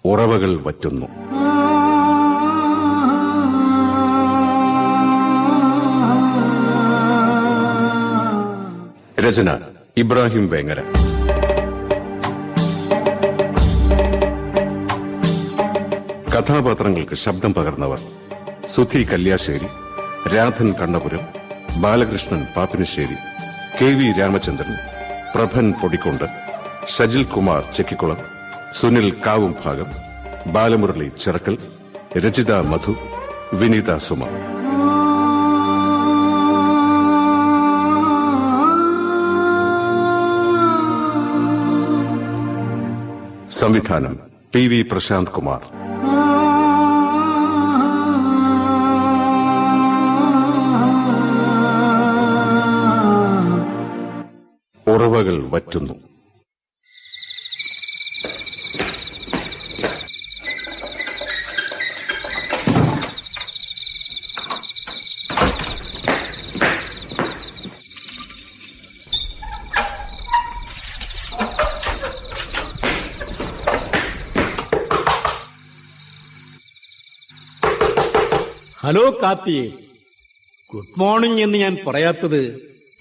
ഉറവകൾ വറ്റുന്നു. രചന ഇബ്രാഹിം വേങ്ങര. കഥാപാത്രങ്ങൾക്ക് ശബ്ദം പകർന്നവർ: സുധി കല്യാശ്ശേരി, രാധൻ കണ്ണപുരം, ബാലകൃഷ്ണൻ പാപ്പിനിശ്ശേരി, KV രാമചന്ദ്രൻ, പ്രഭൻ പൊടിക്കൊണ്ട്, ഷജിൽ കുമാർ ചെക്കിക്കുളം, സുനിൽ കാവുംഭാഗം, ബാലമുരളി ചിറക്കൽ, രചിത മധു, വിനീത സുമ. സംവിധാനം PV പ്രശാന്ത് കുമാർ. ഉറവകൾ വറ്റുന്നു. ഹലോ കാത്തിയെ, ഗുഡ് മോർണിംഗ് എന്ന് ഞാൻ പറയാത്തത്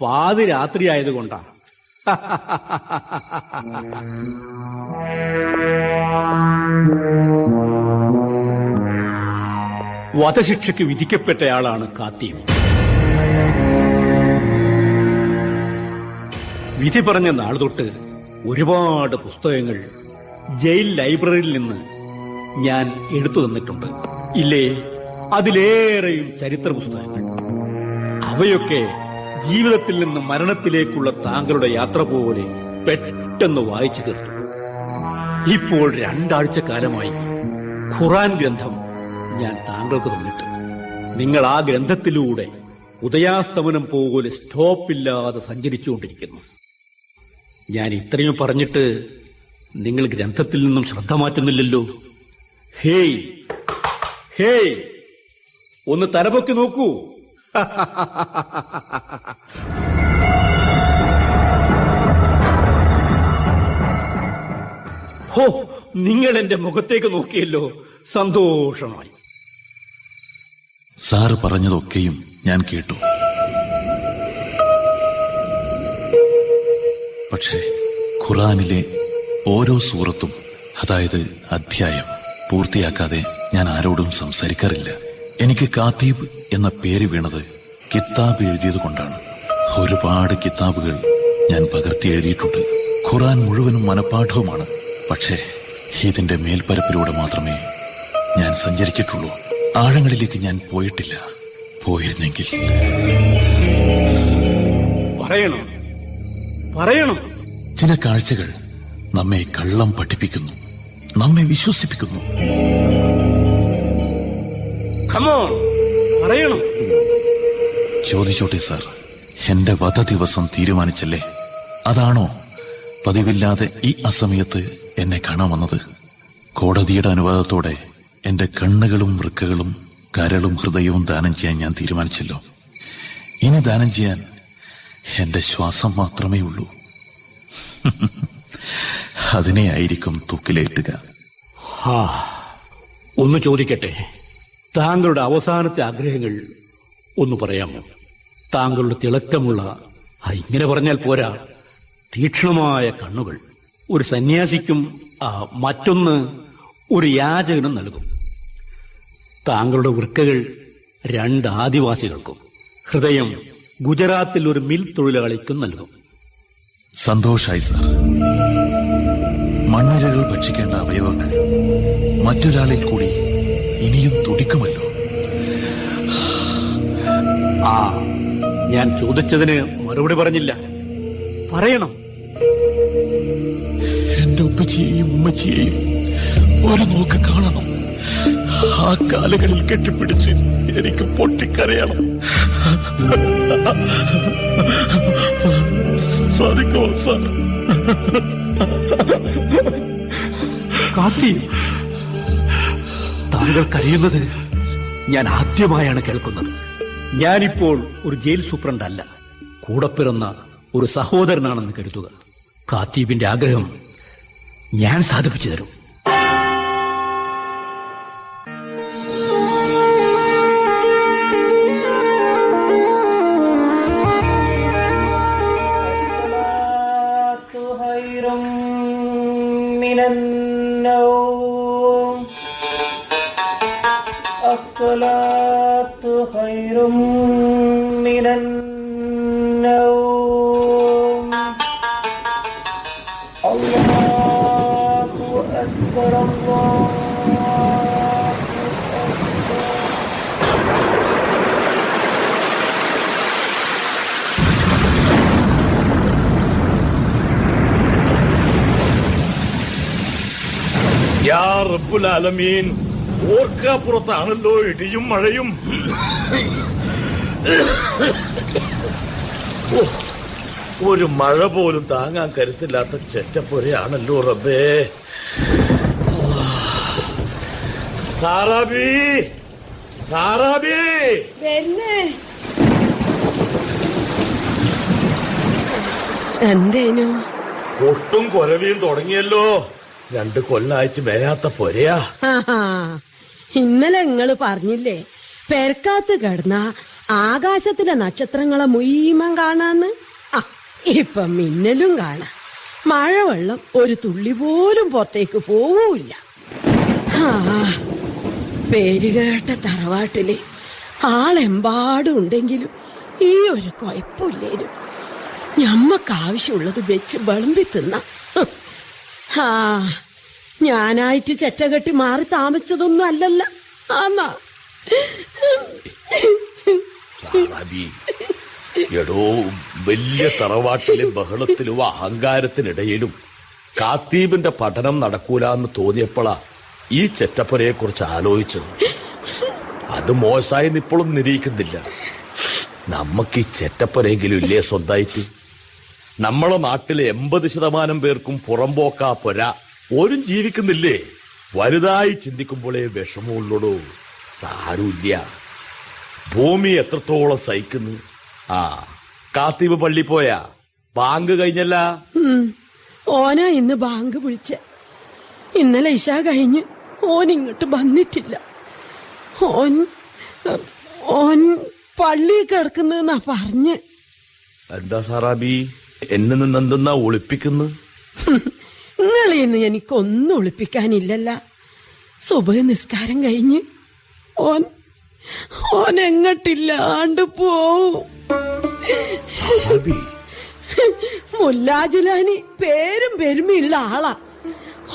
പാതിരാത്രി ആയതുകൊണ്ടാണ്. വധശിക്ഷയ്ക്ക് വിധിക്കപ്പെട്ടയാളാണ് കാത്തിയും. വിധി പറഞ്ഞ നാൾ തൊട്ട് ഒരുപാട് പുസ്തകങ്ങൾ ജയിൽ ലൈബ്രറിയിൽ നിന്ന് ഞാൻ എടുത്തു തന്നിട്ടുണ്ട്. ഇല്ലേ, അതിലേറെയും ചരിത്ര പുസ്തകങ്ങൾ. അവയൊക്കെ ജീവിതത്തിൽ നിന്ന് മരണത്തിലേക്കുള്ള താങ്കളുടെ യാത്ര പോലെ പെട്ടെന്ന് വായിച്ചു തീർത്തു. ഇപ്പോൾ 2 ആഴ്ചക്കാലമായി ഖുർആൻ ഗ്രന്ഥം ഞാൻ താങ്കൾക്ക് തന്നിട്ട് നിങ്ങൾ ആ ഗ്രന്ഥത്തിലൂടെ ഉദയാസ്തമനം പോലെ സ്റ്റോപ്പില്ലാതെ സഞ്ചരിച്ചുകൊണ്ടിരിക്കുന്നു. ഞാൻ ഇത്രയും പറഞ്ഞിട്ട് നിങ്ങൾ ഗ്രന്ഥത്തിൽ നിന്നും ശ്രദ്ധ മാറ്റുന്നില്ലല്ലോ. ഹേയ് ഹേയ്, ഒന്ന് തലപൊക്കി നോക്കൂ. ഹോ, നിങ്ങൾ എന്റെ മുഖത്തേക്ക് നോക്കിയല്ലോ, സന്തോഷമായി. സാറ് പറഞ്ഞതൊക്കെയും ഞാൻ കേട്ടു. പക്ഷേ ഖുർആനിലെ ഓരോ സൂറത്തും, അതായത് അധ്യായം പൂർത്തിയാക്കാതെ ഞാൻ ആരോടും സംസാരിക്കാറില്ല. എനിക്ക് കാത്തീബ് എന്ന പേര് വീണത് കിതാബ് എഴുതിയത് കൊണ്ടാണ്. ഒരുപാട് കിതാബുകൾ ഞാൻ പകർത്തി എഴുതിയിട്ടുണ്ട്. ഖുർആൻ മുഴുവനും മനഃപാഠവുമാണ്. പക്ഷേ ഇതിന്റെ മേൽപ്പരപ്പിലൂടെ മാത്രമേ ഞാൻ സഞ്ചരിച്ചിട്ടുള്ളൂ. ആഴങ്ങളിലേക്ക് ഞാൻ പോയിട്ടില്ല. പോയിരുന്നെങ്കിൽ പറയണം. ചില കാഴ്ചകൾ നമ്മെ കള്ളം പഠിപ്പിക്കുന്നു, നമ്മെ വിശ്വസിപ്പിക്കുന്നു. പറയണം. ചോദിച്ചോട്ടെ സാർ, എന്റെ വധ ദിവസം തീരുമാനിച്ചല്ലേ? അതാണോ പതിവില്ലാതെ ഈ അസമയത്ത് എന്നെ കാണാൻ വന്നത്? കോടതിയുടെ അനുവാദത്തോടെ എന്റെ കണ്ണുകളും വൃക്കകളും കരളും ഹൃദയവും ദാനം ചെയ്യാൻ ഞാൻ തീരുമാനിച്ചല്ലോ. ഇനി ദാനം ചെയ്യാൻ എന്റെ ശ്വാസം മാത്രമേ ഉള്ളൂ. അതിനെയായിരിക്കും തൂക്കിലേറ്റുക. ഒന്ന് ചോദിക്കട്ടെ, താങ്കളുടെ അവസാനത്തെ ആഗ്രഹങ്ങൾ ഒന്ന് പറയാമോ? താങ്കളുടെ തിളക്കമുള്ള, ഇങ്ങനെ പറഞ്ഞാൽ പോരാ, തീക്ഷ്ണമായ കണ്ണുകൾ ഒരു സന്യാസിക്കും മറ്റൊന്ന് ഒരു യാചകനും നൽകും. താങ്കളുടെ വൃക്കകൾ 2 ആദിവാസികൾക്കും, ഹൃദയം ഗുജറാത്തിൽ ഒരു മിൽ തൊഴിലാളിക്കും നൽകും. സന്തോഷായി സാർ. മണ്ണിരകൾ ഭക്ഷിക്കേണ്ട അവയവങ്ങൾ മറ്റൊരാളിൽ കൂടി ഇനിയും തുടിക്കുമല്ലോ. ഞാൻ ചോദിച്ചതിന് മറുപടി പറഞ്ഞില്ല. പറയണം. എന്റെ ഉപ്പച്ചിയെയും ഉമ്മച്ചിയെയും ഒരു നോക്ക് കാണണം. ആ കാലുകളിൽ കെട്ടിപ്പിടിച്ച് എനിക്ക് പൊട്ടിക്കരയണം. സാധിക്കുമോ സാർ? കാത്തി, താങ്കൾ കരയുന്നത് ഞാൻ ആദ്യമായാണ് കേൾക്കുന്നത്. ഞാനിപ്പോൾ ഒരു ജയിൽ സൂപ്രണ്ട് അല്ല, കൂടെ പിറന്ന ഒരു സഹോദരനാണെന്ന് കരുതുക. കാത്തീബിന്റെ ആഗ്രഹം ഞാൻ സാധിപ്പിച്ചു തരും. الصلاة خير من النوم الله أكبر الله യാ റബ്ബുൽ ആലമീൻ, ഓർക്കാപ്പുറത്താണല്ലോ ഇടിയും മഴയും. ഒരു മഴ പോലും താങ്ങാൻ കരുത്തില്ലാത്ത ചെറ്റപ്പുരയാണല്ലോ റബ്ബേ. സാറാബി, സാറാബി, എന്തേനു? കൊട്ടും കൊരവിയും തുടങ്ങിയല്ലോ. 2 കൊല്ലായിട്ട് വരാത്ത പൊരയാ. ഇന്നലെ നിങ്ങള് പറഞ്ഞില്ലേ പെരക്കാത്ത് കിടന്ന ആകാശത്തിലെ നക്ഷത്രങ്ങളെ മുഴുവൻ കാണാന്ന്. ഇപ്പൊ മിന്നലും കാണാം. മഴവെള്ളം ഒരു തുള്ളി പോലും പുറത്തേക്ക് പോവൂല്ല. പേരുകേട്ട തറവാട്ടില് ആളെമ്പാടും ഉണ്ടെങ്കിലും ഈ ഒരു കുഴപ്പമില്ലേരും. ഞമ്മക്ക് ആവശ്യമുള്ളത് വെച്ച് വിളമ്പി തിന്ന. ഞാനായിട്ട് ചെറ്റകെട്ടി മാറി താമസിച്ചതൊന്നും അല്ലല്ല. ആന്നാ സാറാബി, എടോ, വലിയ തറവാട്ടിലെ ബഹളത്തിലും അഹങ്കാരത്തിനിടയിലും കാത്തീബിന്റെ പഠനം നടക്കൂലെന്ന് തോന്നിയപ്പോഴാ ഈ ചെറ്റപ്പുരയെ കുറിച്ച് ആലോചിച്ചത്. അത് മോശമായെന്ന് ഇപ്പോഴും നിരീക്കുന്നില്ല. നമ്മക്ക് ഈ ചെറ്റപ്പുരയെങ്കിലും ഇല്ലേ സ്വന്തമായിട്ട്? നമ്മളെ നാട്ടിലെ 80% പേർക്കും പുറമ്പോക്കാ പൊര ഓരും ജീവിക്കുന്നില്ലേ? വലുതായി ചിന്തിക്കുമ്പോഴേ വിഷമമുള്ളൂ. സാരമില്ല, ഭൂമി എത്രത്തോളം സഹിക്കുന്നു. കാത്തീബ് പള്ളി പോയാ? ബാങ്ക് കഴിഞ്ഞല്ല? ഓനാ ഇന്ന് ബാങ്ക് വിളിച്ച. ഇന്നലെ ഇശ കഴിഞ്ഞ് ഓൻ ഇങ്ങോട്ട് വന്നിട്ടില്ല. ഓൻ പള്ളി കിടക്കുന്നെന്നാ പറഞ്ഞ്. എന്താ സാറാബി, എന്നെ നിന്നെന്തെന്നാ ഒളിപ്പിക്കുന്നു? നിങ്ങളിന്ന് എനിക്കൊന്നും ഒളിപ്പിക്കാനില്ലല്ല. സുബഹ് നിസ്കാരം കഴിഞ്ഞ് ഓൻ എങ്ങട്ടില്ലാണ്ട് പോവും. മുല്ലാജിലാനി പേരും പെരുമയുള്ള ആളാ.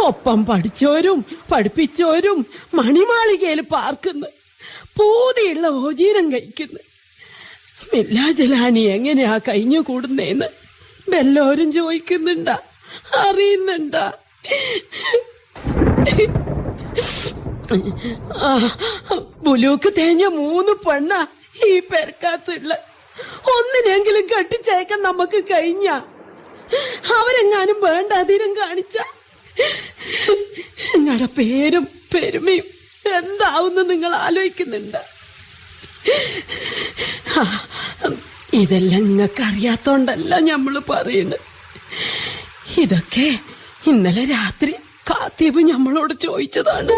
ഒപ്പം പഠിച്ചോരും പഠിപ്പിച്ചോരും മണിമാളികയിൽ പാർക്കുന്നു, പൂതിയുള്ള ഓജീനം കഴിക്കുന്നു. മുല്ലാജിലാനി എങ്ങനെയാ കഴിഞ്ഞു കൂടുന്നേന്ന് എല്ലാവരും ചോദിക്കുന്നുണ്ടാ, അറിയുന്നുണ്ടാ? ബുലൂക്ക് തേഞ്ഞ 3 പെണ്ണാ ഈ പെരക്കാത്തുള്ള. ഒന്നിനെങ്കിലും കെട്ടിച്ചേക്കാൻ നമുക്ക് കഴിഞ്ഞ. അവരെങ്ങാനും വേണ്ട അതിനും കാണിച്ച നിങ്ങളുടെ പേരും പെരുമയും എന്താവുന്ന നിങ്ങൾ ആലോചിക്കുന്നുണ്ട? ഇതെല്ലാം നിങ്ങൾക്ക് അറിയാത്തോണ്ടല്ല ഞമ്മള് പറയുന്നത്. ഇതൊക്കെ ഇന്നലെ രാത്രി കാത്തീബ് ഞമ്മളോട് ചോദിച്ചതാണ്.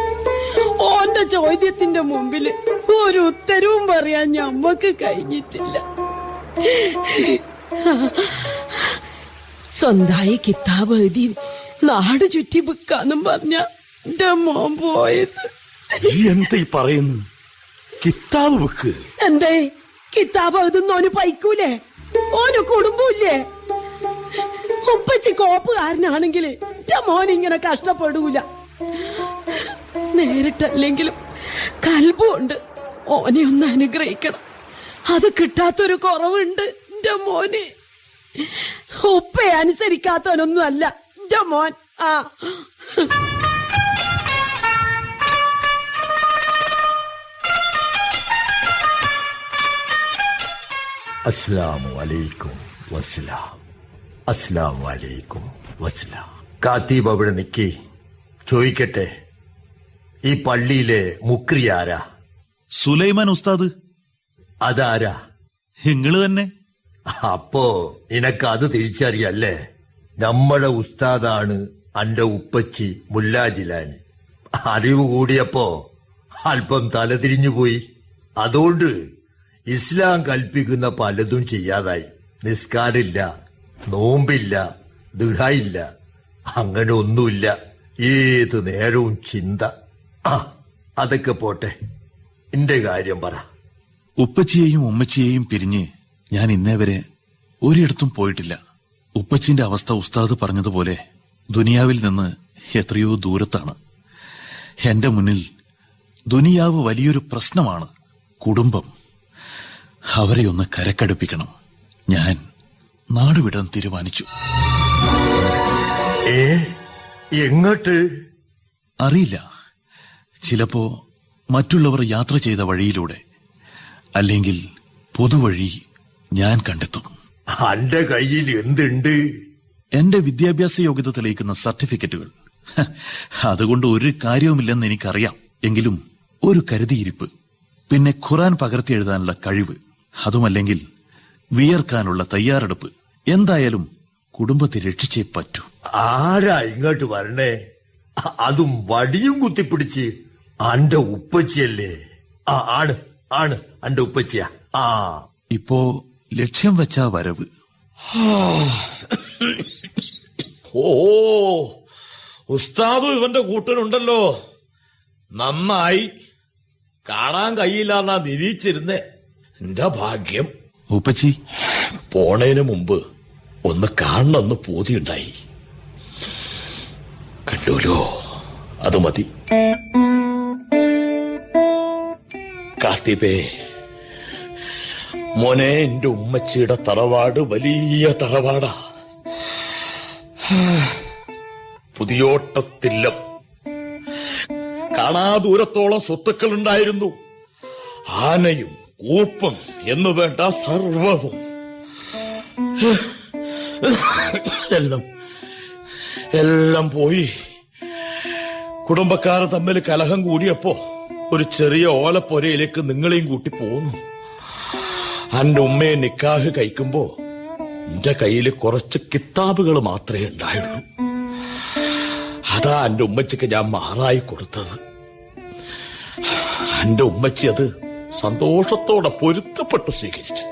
ഓന്റെ ചോദ്യത്തിന്റെ മുമ്പില് ഒരു ഉത്തരവും പറയാൻ ഞമ്മക്ക് കഴിഞ്ഞിട്ടില്ല. സ്വന്തായി കിതാബ് എഴുതി നാട് ചുറ്റി വിൽക്കാന്നും പറഞ്ഞ എന്റെ മോൻ പോയത്. എന്താ ഈ പറയുന്നു? കിതാബ് വെക്ക്? എന്തേ കിതാബ് എഴുതുന്നോന് പൈക്കൂലേ? ഓന് കുടുംബമില്ലേ? ഉപ്പച്ചി കോപ്പുകാരനാണെങ്കിൽ എന്റെ മോൻ ഇങ്ങനെ കഷ്ടപ്പെടൂല. നേരിട്ടല്ലെങ്കിലും കൽബുണ്ട്. ഓനെ ഒന്ന് അനുഗ്രഹിക്കണം. അത് കിട്ടാത്തൊരു കുറവുണ്ട് എന്റെ മോന്. ഉപ്പയെ അനുസരിക്കാത്തവനൊന്നും അല്ല എന്റെ മോൻ. അസ്സലാമു അലൈക്കും വസ്സലാം. അസ്സലാമു അലൈക്കും വസ്സലാം. കാത്തീബ് അവിടെ നിക്കി. ചോദിക്കട്ടെ, ഈ പള്ളിയിലെ മുക്രി ആരാ? സുലൈമാൻ ഉസ്താദ്. അതാരാ? നിങ്ങള് തന്നെ. അപ്പോ നിനക്ക് അത് തിരിച്ചറിയല്ലേ? നമ്മുടെ ഉസ്താദാണ് അന്റെ ഉപ്പച്ചി മുല്ലാജിലാനി. അറിവ് കൂടിയപ്പോ അല്പം തലതിരിഞ്ഞുപോയി. അതുകൊണ്ട് ഇസ്ലാം കൽപ്പിക്കുന്ന പലതും ചെയ്യാതായി. നിസ്കാരമില്ല, നോമ്പില്ല, ദുഹായില്ല, അങ്ങനെ ഒന്നുമില്ല. ഏത് നേരവും ചിന്ത. അതൊക്കെ പോട്ടെ. എന്റെ കാര്യം പറ. ഉപ്പച്ചിയെയും ഉമ്മച്ചിയെയും പിരിഞ്ഞ് ഞാൻ ഇന്നേ വരെ ഒരിടത്തും പോയിട്ടില്ല. ഉപ്പച്ചിന്റെ അവസ്ഥ ഉസ്താദ് പറഞ്ഞതുപോലെ ദുനിയാവിൽ നിന്ന് എത്രയോ ദൂരത്താണ്. എന്റെ മുന്നിൽ ദുനിയാവ് വലിയൊരു പ്രശ്നമാണ്. കുടുംബം, അവരെ ഒന്ന് കരക്കടുപ്പിക്കണം. ഞാൻ നാടുവിടാൻ തീരുമാനിച്ചു. എങ്ങോട്ട്? അറിയില്ല. ചിലപ്പോ മറ്റുള്ളവർ യാത്ര ചെയ്ത വഴിയിലൂടെ, അല്ലെങ്കിൽ പൊതുവഴി ഞാൻ കണ്ടെത്തും. അന്റെ കയ്യിൽ എന്തുണ്ട്? എന്റെ വിദ്യാഭ്യാസ യോഗ്യത തെളിയിക്കുന്ന സർട്ടിഫിക്കറ്റുകൾ. അതുകൊണ്ട് ഒരു കാര്യവുമില്ലെന്ന് എനിക്കറിയാം. എങ്കിലും ഒരു കരുതിയിരിപ്പ്, പിന്നെ ഖുറാൻ പകർത്തി എഴുതാനുള്ള കഴിവ്, അതുമല്ലെങ്കിൽ വിയർക്കാനുള്ള തയ്യാറെടുപ്പ്. എന്തായാലും കുടുംബത്തെ രക്ഷിച്ചേ പറ്റൂ. ആരാ ഇങ്ങോട്ട് വരണേ? അതും വടിയും കുത്തിപ്പിടിച്ച്. അന്റെ ഉപ്പച്ചിയല്ലേ? ആണ് ആണ്, അന്റെ ഉപ്പച്ചിയാ. ഇപ്പോ ലക്ഷ്യം വെച്ചാ വരവ്. ഓ, ഉസ്താദും ഇവന്റെ കൂട്ടനുണ്ടല്ലോ. നന്നായി. കാണാൻ കഴിയില്ലെന്നാ നിരീച്ചിരുന്നേ. എന്റെ ഭാഗ്യം. ഉപ്പച്ചി പോണേന് മുമ്പ് ഒന്ന് കാണണമെന്ന് പൂതിയുണ്ടായി. കണ്ടൂലോ, അത് മതി. കാത്തിബേ മോനെ, എന്റെ ഉമ്മച്ചിയുടെ തറവാട് വലിയ തറവാടാ. പുതിയോട്ടത്തില്ലം. കാണാ ദൂരത്തോളം സ്വത്തുക്കൾ ഉണ്ടായിരുന്നു. ആനയും കൂപ്പും എന്നു വേണ്ട സർവവും. എല്ലാം പോയി. കുടുംബക്കാർ തമ്മിൽ കലഹം കൂടിയപ്പോ ഒരു ചെറിയ ഓലപ്പൊരയിലേക്ക് നിങ്ങളെയും കൂട്ടി പോന്നു. എന്റെ ഉമ്മയെ നിക്കാഹ് കഴിക്കുമ്പോ എന്റെ കയ്യിൽ കുറച്ച് കിതാബുകൾ മാത്രമേ ഉണ്ടായുള്ളൂ. അതാ എന്റെ ഉമ്മച്ചിക്ക് ഞാൻ മഹറായി കൊടുത്തത്. എന്റെ ഉമ്മച്ചി അത് സന്തോഷത്തോടെ പൊരുത്തപ്പെട്ട് സ്വീകരിച്ചു.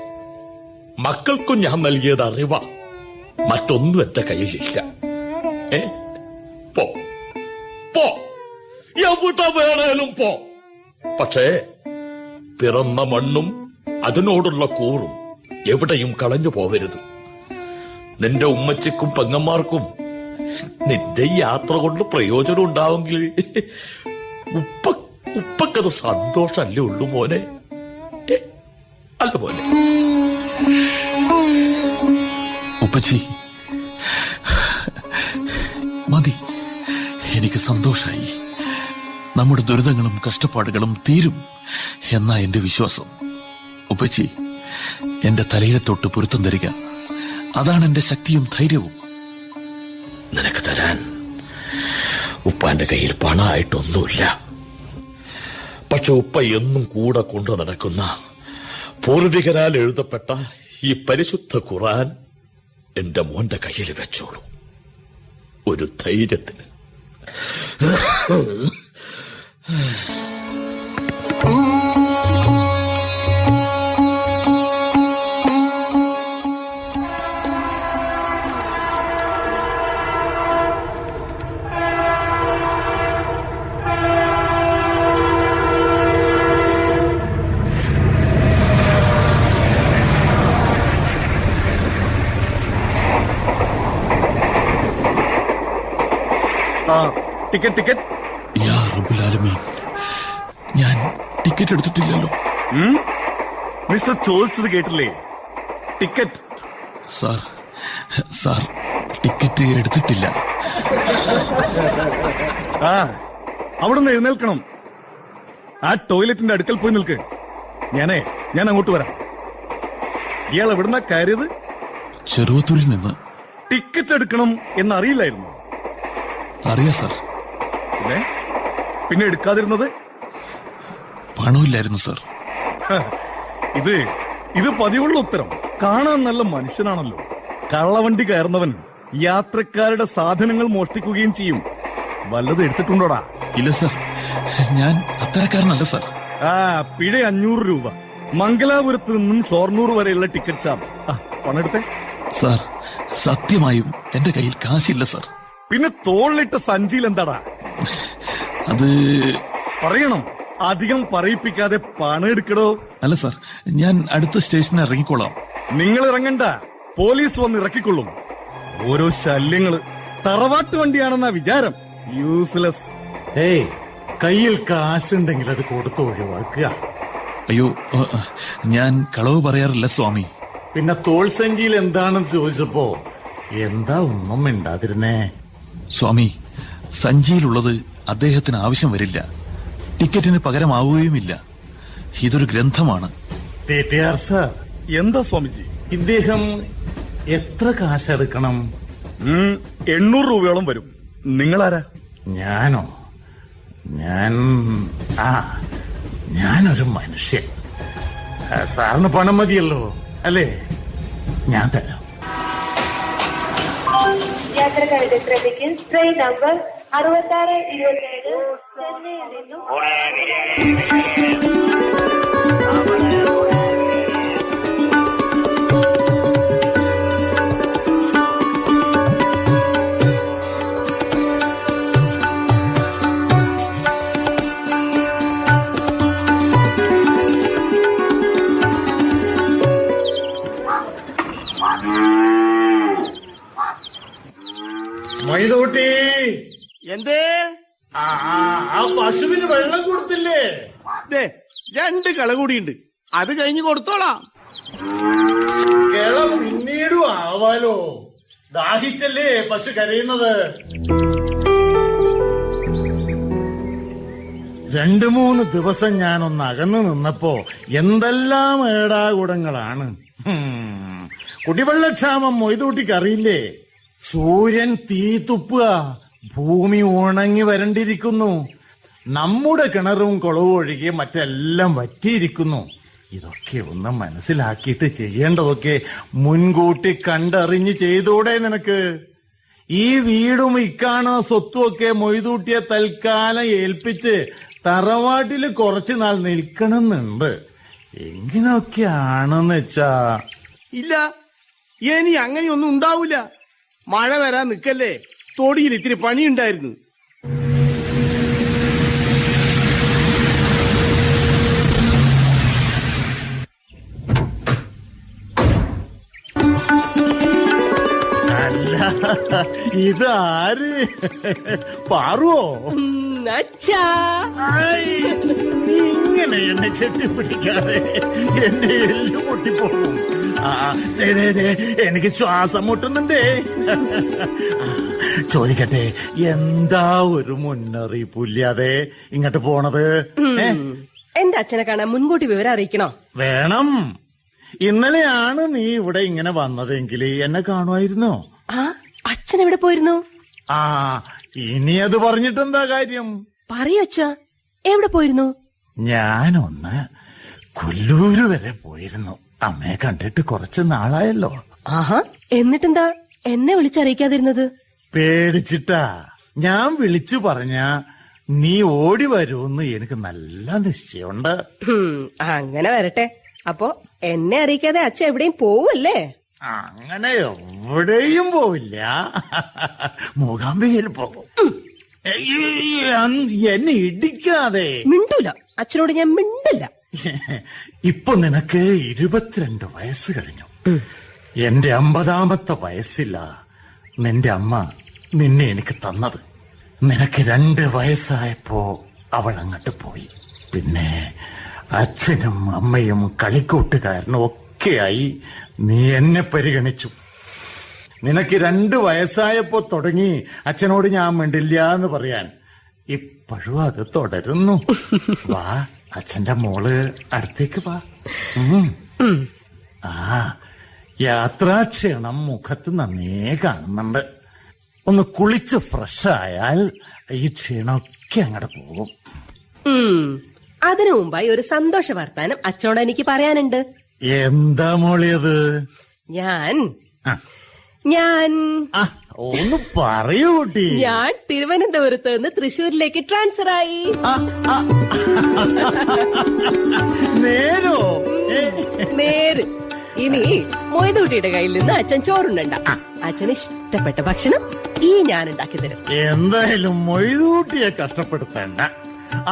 മക്കൾക്കും ഞാൻ നൽകിയത് അറിവാ, മറ്റൊന്നും എന്റെ കയ്യിലില്ല. പോ പോ, എവിടെ വേണേലും പോ. പക്ഷേ പിറന്ന മണ്ണും അതിനോടുള്ള കൂറും എവിടെയും കളഞ്ഞു പോവരുത്. നിന്റെ ഉമ്മച്ചിക്കും പെങ്ങന്മാർക്കും നിന്റെ യാത്ര കൊണ്ട് പ്രയോജനം ഉണ്ടാവെങ്കിൽ ഉപ്പക്കത് സന്തോഷല്ലേ ഉള്ളു മോനെ. അല്ല മോനെ. ഉപ്പച്ചി, മതി. എനിക്ക് സന്തോഷായി. നമ്മുടെ ദുരിതങ്ങളും കഷ്ടപ്പാടുകളും തീരും എന്നാ എന്റെ വിശ്വാസം. ഉപ്പച്ചി, എന്റെ തലയിലെ തൊട്ട് പൊരുത്തം തരിക. അതാണ് എന്റെ ശക്തിയും ധൈര്യവും. നിനക്ക് തരാൻ ഉപ്പാന്റെ കയ്യിൽ പണമായിട്ടൊന്നുമില്ല. പക്ഷെ ഉപ്പ എന്നും കൂടെ കൊണ്ടു നടക്കുന്ന പൂർവികരാൽ എഴുതപ്പെട്ട ഈ പരിശുദ്ധ ഖുർആൻ എന്റെ മോന്റെ കയ്യിൽ വെച്ചോളൂ, ഒരു ധൈര്യത്തിന്. ടിക്കറ്റ് യാ റബ്ബുൽ ആലമീൻ, ഞാൻ ടിക്കറ്റ് എടുത്തിട്ടില്ലല്ലോ. മിസ്റ്റർ ചോദിച്ചത് കേട്ടില്ലേ? ടിക്കറ്റ്. സാർ ടിക്കറ്റ് എടുത്തിട്ടില്ല. അവിടെ നിന്ന് എഴുന്നേൽക്കണം. ആ ടോയ്ലറ്റിന്റെ അടുക്കൽ പോയി നിൽക്ക്. ഞാൻ അങ്ങോട്ട് വരാം. ഇയാൾ എവിടുന്നാ കയറിയത്? ചെറുവത്തൂരിൽ നിന്ന്. ടിക്കറ്റ് എടുക്കണം എന്നറിയില്ലായിരുന്നു? അറിയാം സാർ. പിന്നെ എടുക്കാതിരുന്നത്? പണമില്ലായിരുന്നു സാർ. ഇത് പതിവുള്ള ഉത്തരം. കാണാൻ നല്ല മനുഷ്യനാണല്ലോ. കള്ളവണ്ടി കയറുന്നവൻ യാത്രക്കാരുടെ സാധനങ്ങൾ മോഷ്ടിക്കുകയും ചെയ്യും. വല്ലത് എടുത്തിട്ടുണ്ടോടാ? ഇല്ല സാർ, ഞാൻ അത്തരക്കാരനല്ല സാർ. പിഴ 500 രൂപ. മംഗലാപുരത്ത് നിന്നും ഷൊർണൂർ വരെയുള്ള ടിക്കറ്റ് ചാർജ്. പണം എടുത്തേ. സാർ, സത്യമായും എന്റെ കയ്യിൽ കാശില്ല സാർ. പിന്നെ തോളിലിട്ട സഞ്ചിയിൽ എന്താടാ? അത് പറയണം. അധികം പറയിപ്പിക്കാതെ പണം എടുക്കടോ. അല്ല സാർ, ഞാൻ അടുത്ത സ്റ്റേഷനിൽ ഇറങ്ങിക്കോളാം. നിങ്ങൾ ഇറങ്ങണ്ട, പോലീസ് വന്ന് ഇറക്കിക്കൊള്ളും. ഓരോ ശല്യങ്ങള്. തറവാട്ട് വണ്ടിയാണെന്ന വിചാരം. യൂസ്ലെസ്. ഏയ്, കയ്യിൽ കാശുണ്ടെങ്കിൽ അത് കൊടുത്ത് ഒഴിവാക്കുക. അയ്യോ, ഞാൻ കളവ് പറയാറില്ല സ്വാമി. പിന്നെ തോൾ സഞ്ചിയിൽ എന്താണെന്ന് ചോദിച്ചപ്പോ എന്താ ഒന്നും മിണ്ടാതിരുന്നേ? സ്വാമി, സഞ്ചിയിലുള്ളത് അദ്ദേഹത്തിന് ആവശ്യം വരില്ല. ടിക്കറ്റിന് പകരമാവുകയുമില്ല. ഇതൊരു ഗ്രന്ഥമാണ്. TTR സാർ, എന്താ സ്വാമിജി? ഇദ്ദേഹം എത്ര കാശെടുക്കണം? 800 രൂപയോളം വരും. നിങ്ങളാരാ? ഞാനോ? ഞാനൊരു മനുഷ്യൻ. സാറിന് പണം മതിയല്ലോ അല്ലേ? ഞാൻ തരാം. യാത്രക്കാരുടെ ശ്രദ്ധിക്കും. ട്രെയിൻ നമ്പർ 6627 ചെന്നൈയിൽ നിന്നും മൈതൂട്ടി, എന്തേ? ആ പശുവിന് വെള്ളം കൊടുത്തില്ലേ? 2 കള കൂടിയുണ്ട്, അത് കഴിഞ്ഞ് കൊടുത്തോളാം. കിള പിന്നീടും ആവാലോ. ദാഹിച്ചല്ലേ പശു കരയുന്നത്. 2-3 ദിവസം ഞാനൊന്ന് അകന്നു നിന്നപ്പോ എന്തെല്ലാം ഏടാകുടങ്ങളാണ്. കുടിവെള്ളക്ഷാമം മൊയ്തൂട്ടിക്കറിയില്ലേ? സൂര്യൻ തീ തുപ്പുക, ഭൂമി ഉണങ്ങി വരണ്ടിരിക്കുന്നു. നമ്മുടെ കിണറും കുളവും ഒഴികെ മറ്റെല്ലാം വറ്റിയിരിക്കുന്നു. ഇതൊക്കെ ഒന്ന് മനസ്സിലാക്കിയിട്ട് ചെയ്യേണ്ടതൊക്കെ മുൻകൂട്ടി കണ്ടറിഞ്ഞ് ചെയ്തൂടെ നിനക്ക്? ഈ വീടും ഇക്കാണ സ്വത്തുമൊക്കെ മൊയ്തൂട്ടിയെ തൽക്കാലം ഏൽപ്പിച്ച് തറവാട്ടില് കുറച്ചുനാൾ നിൽക്കണമെന്നുണ്ട്. എങ്ങനെയൊക്കെയാണെന്ന് വെച്ചാ. ഇല്ല, ഇനി അങ്ങനെയൊന്നും ഉണ്ടാവൂല. മഴ വരാൻ നിക്കല്ലേ, തൊടിയിൽ ഇത്തിരി പണിയുണ്ടായിരുന്നു. അല്ല, ഇതാര്? പാറുവോ? നീ ഇങ്ങനെ എന്നെ കെട്ടിപ്പിടിക്കാതെ എന്റെ എല്ലു പൊട്ടിപ്പോകും. എനിക്ക് ശ്വാസം മുട്ടുന്നുണ്ടേ. ചോദിക്കട്ടെ, എന്താ ഒരു മുന്നറിയിപ്പില്ലാതെ ഇങ്ങോട്ട് പോണത്? എന്റെ അച്ഛനെ കാണാൻ മുൻകൂട്ടി വിവരം അറിയിക്കണോ? വേണം. ഇന്നലെയാണ് നീ ഇവിടെ ഇങ്ങനെ വന്നതെങ്കിൽ എന്നെ കാണുമായിരുന്നോ? അച്ഛൻ എവിടെ പോയിരുന്നു? ഇനി അത് പറഞ്ഞിട്ടെന്താ കാര്യം? പറയച്ച, എവിടെ പോയിരുന്നു? ഞാനൊന്ന് കൊല്ലൂര് വരെ പോയിരുന്നു. അമ്മയെ കണ്ടിട്ട് കുറച്ച് നാളായല്ലോ. എന്നിട്ടെന്താ എന്നെ വിളിച്ചറിയിക്കാതിരുന്നത്? പേടിച്ചിട്ടാ. ഞാൻ വിളിച്ചു പറഞ്ഞ നീ ഓടി വരുമെന്ന് എനിക്ക് നല്ല നിശ്ചയമുണ്ട്. അങ്ങനെ വരട്ടെ. അപ്പോ എന്നെ അറിയിക്കാതെ അച്ഛൻ എവിടെയും പോവല്ലേ? അങ്ങനെ എവിടെയും പോവില്ല. മൂകാംബികയിൽ പോകും. എന്നെ ഇടിക്കാതെ. മിണ്ടൂല, അച്ഛനോട് ഞാൻ മിണ്ടില്ല. ഇപ്പൊ നിനക്ക് 22 വയസ്സ് കഴിഞ്ഞു. എന്റെ 50ാമത്തെ വയസ്സില്ല നിന്റെ അമ്മ നിന്നെ എനിക്ക് തന്നത്. നിനക്ക് 2 വയസ്സായപ്പോ അവൾ അങ്ങോട്ട് പോയി. പിന്നെ അച്ഛനും അമ്മയും കളിക്കൂട്ടുകാരനും ഒക്കെയായി നീ എന്നെ പരിഗണിച്ചു. നിനക്ക് 2 വയസ്സായപ്പോ തുടങ്ങി അച്ഛനോട് ഞാൻ മിണ്ടില്ല എന്ന് പറയാൻ. ഇപ്പോഴും അത് തുടരുന്നു. വാ, അച്ഛന്റെ മോള് അടുത്തേക്ക് വാ. യാത്രാക്ഷീണം മുഖത്ത് നന്നേ കാണുന്നുണ്ട്. ഒന്ന് കുളിച്ച് ഫ്രഷ് ആയാൽ ഈ ക്ഷീണമൊക്കെ അങ്ങോട്ട് പോകും. അതിനു മുമ്പായി ഒരു സന്തോഷ വർത്താനം അച്ഛനോട് എനിക്ക് പറയാനുണ്ട്. എന്താ മോളിയത്? ഞാൻ ഒന്ന് പറയൂ കുട്ടി. ഞാൻ തിരുവനന്തപുരത്ത് നിന്ന് തൃശ്ശൂരിലേക്ക് ട്രാൻസ്ഫർ ആയി. നേരോ? നേര്. ഇനി മൊയ്തൂട്ടിയുടെ കയ്യിൽ നിന്ന് അച്ഛൻ ചോറുണ്ടണ്ട. അച്ഛന് ഇഷ്ടപ്പെട്ട ഭക്ഷണം ഞാൻ ഉണ്ടാക്കി തരും. എന്തായാലും മൊയ്തൂട്ടിയെ കഷ്ടപ്പെടുത്തേണ്ട.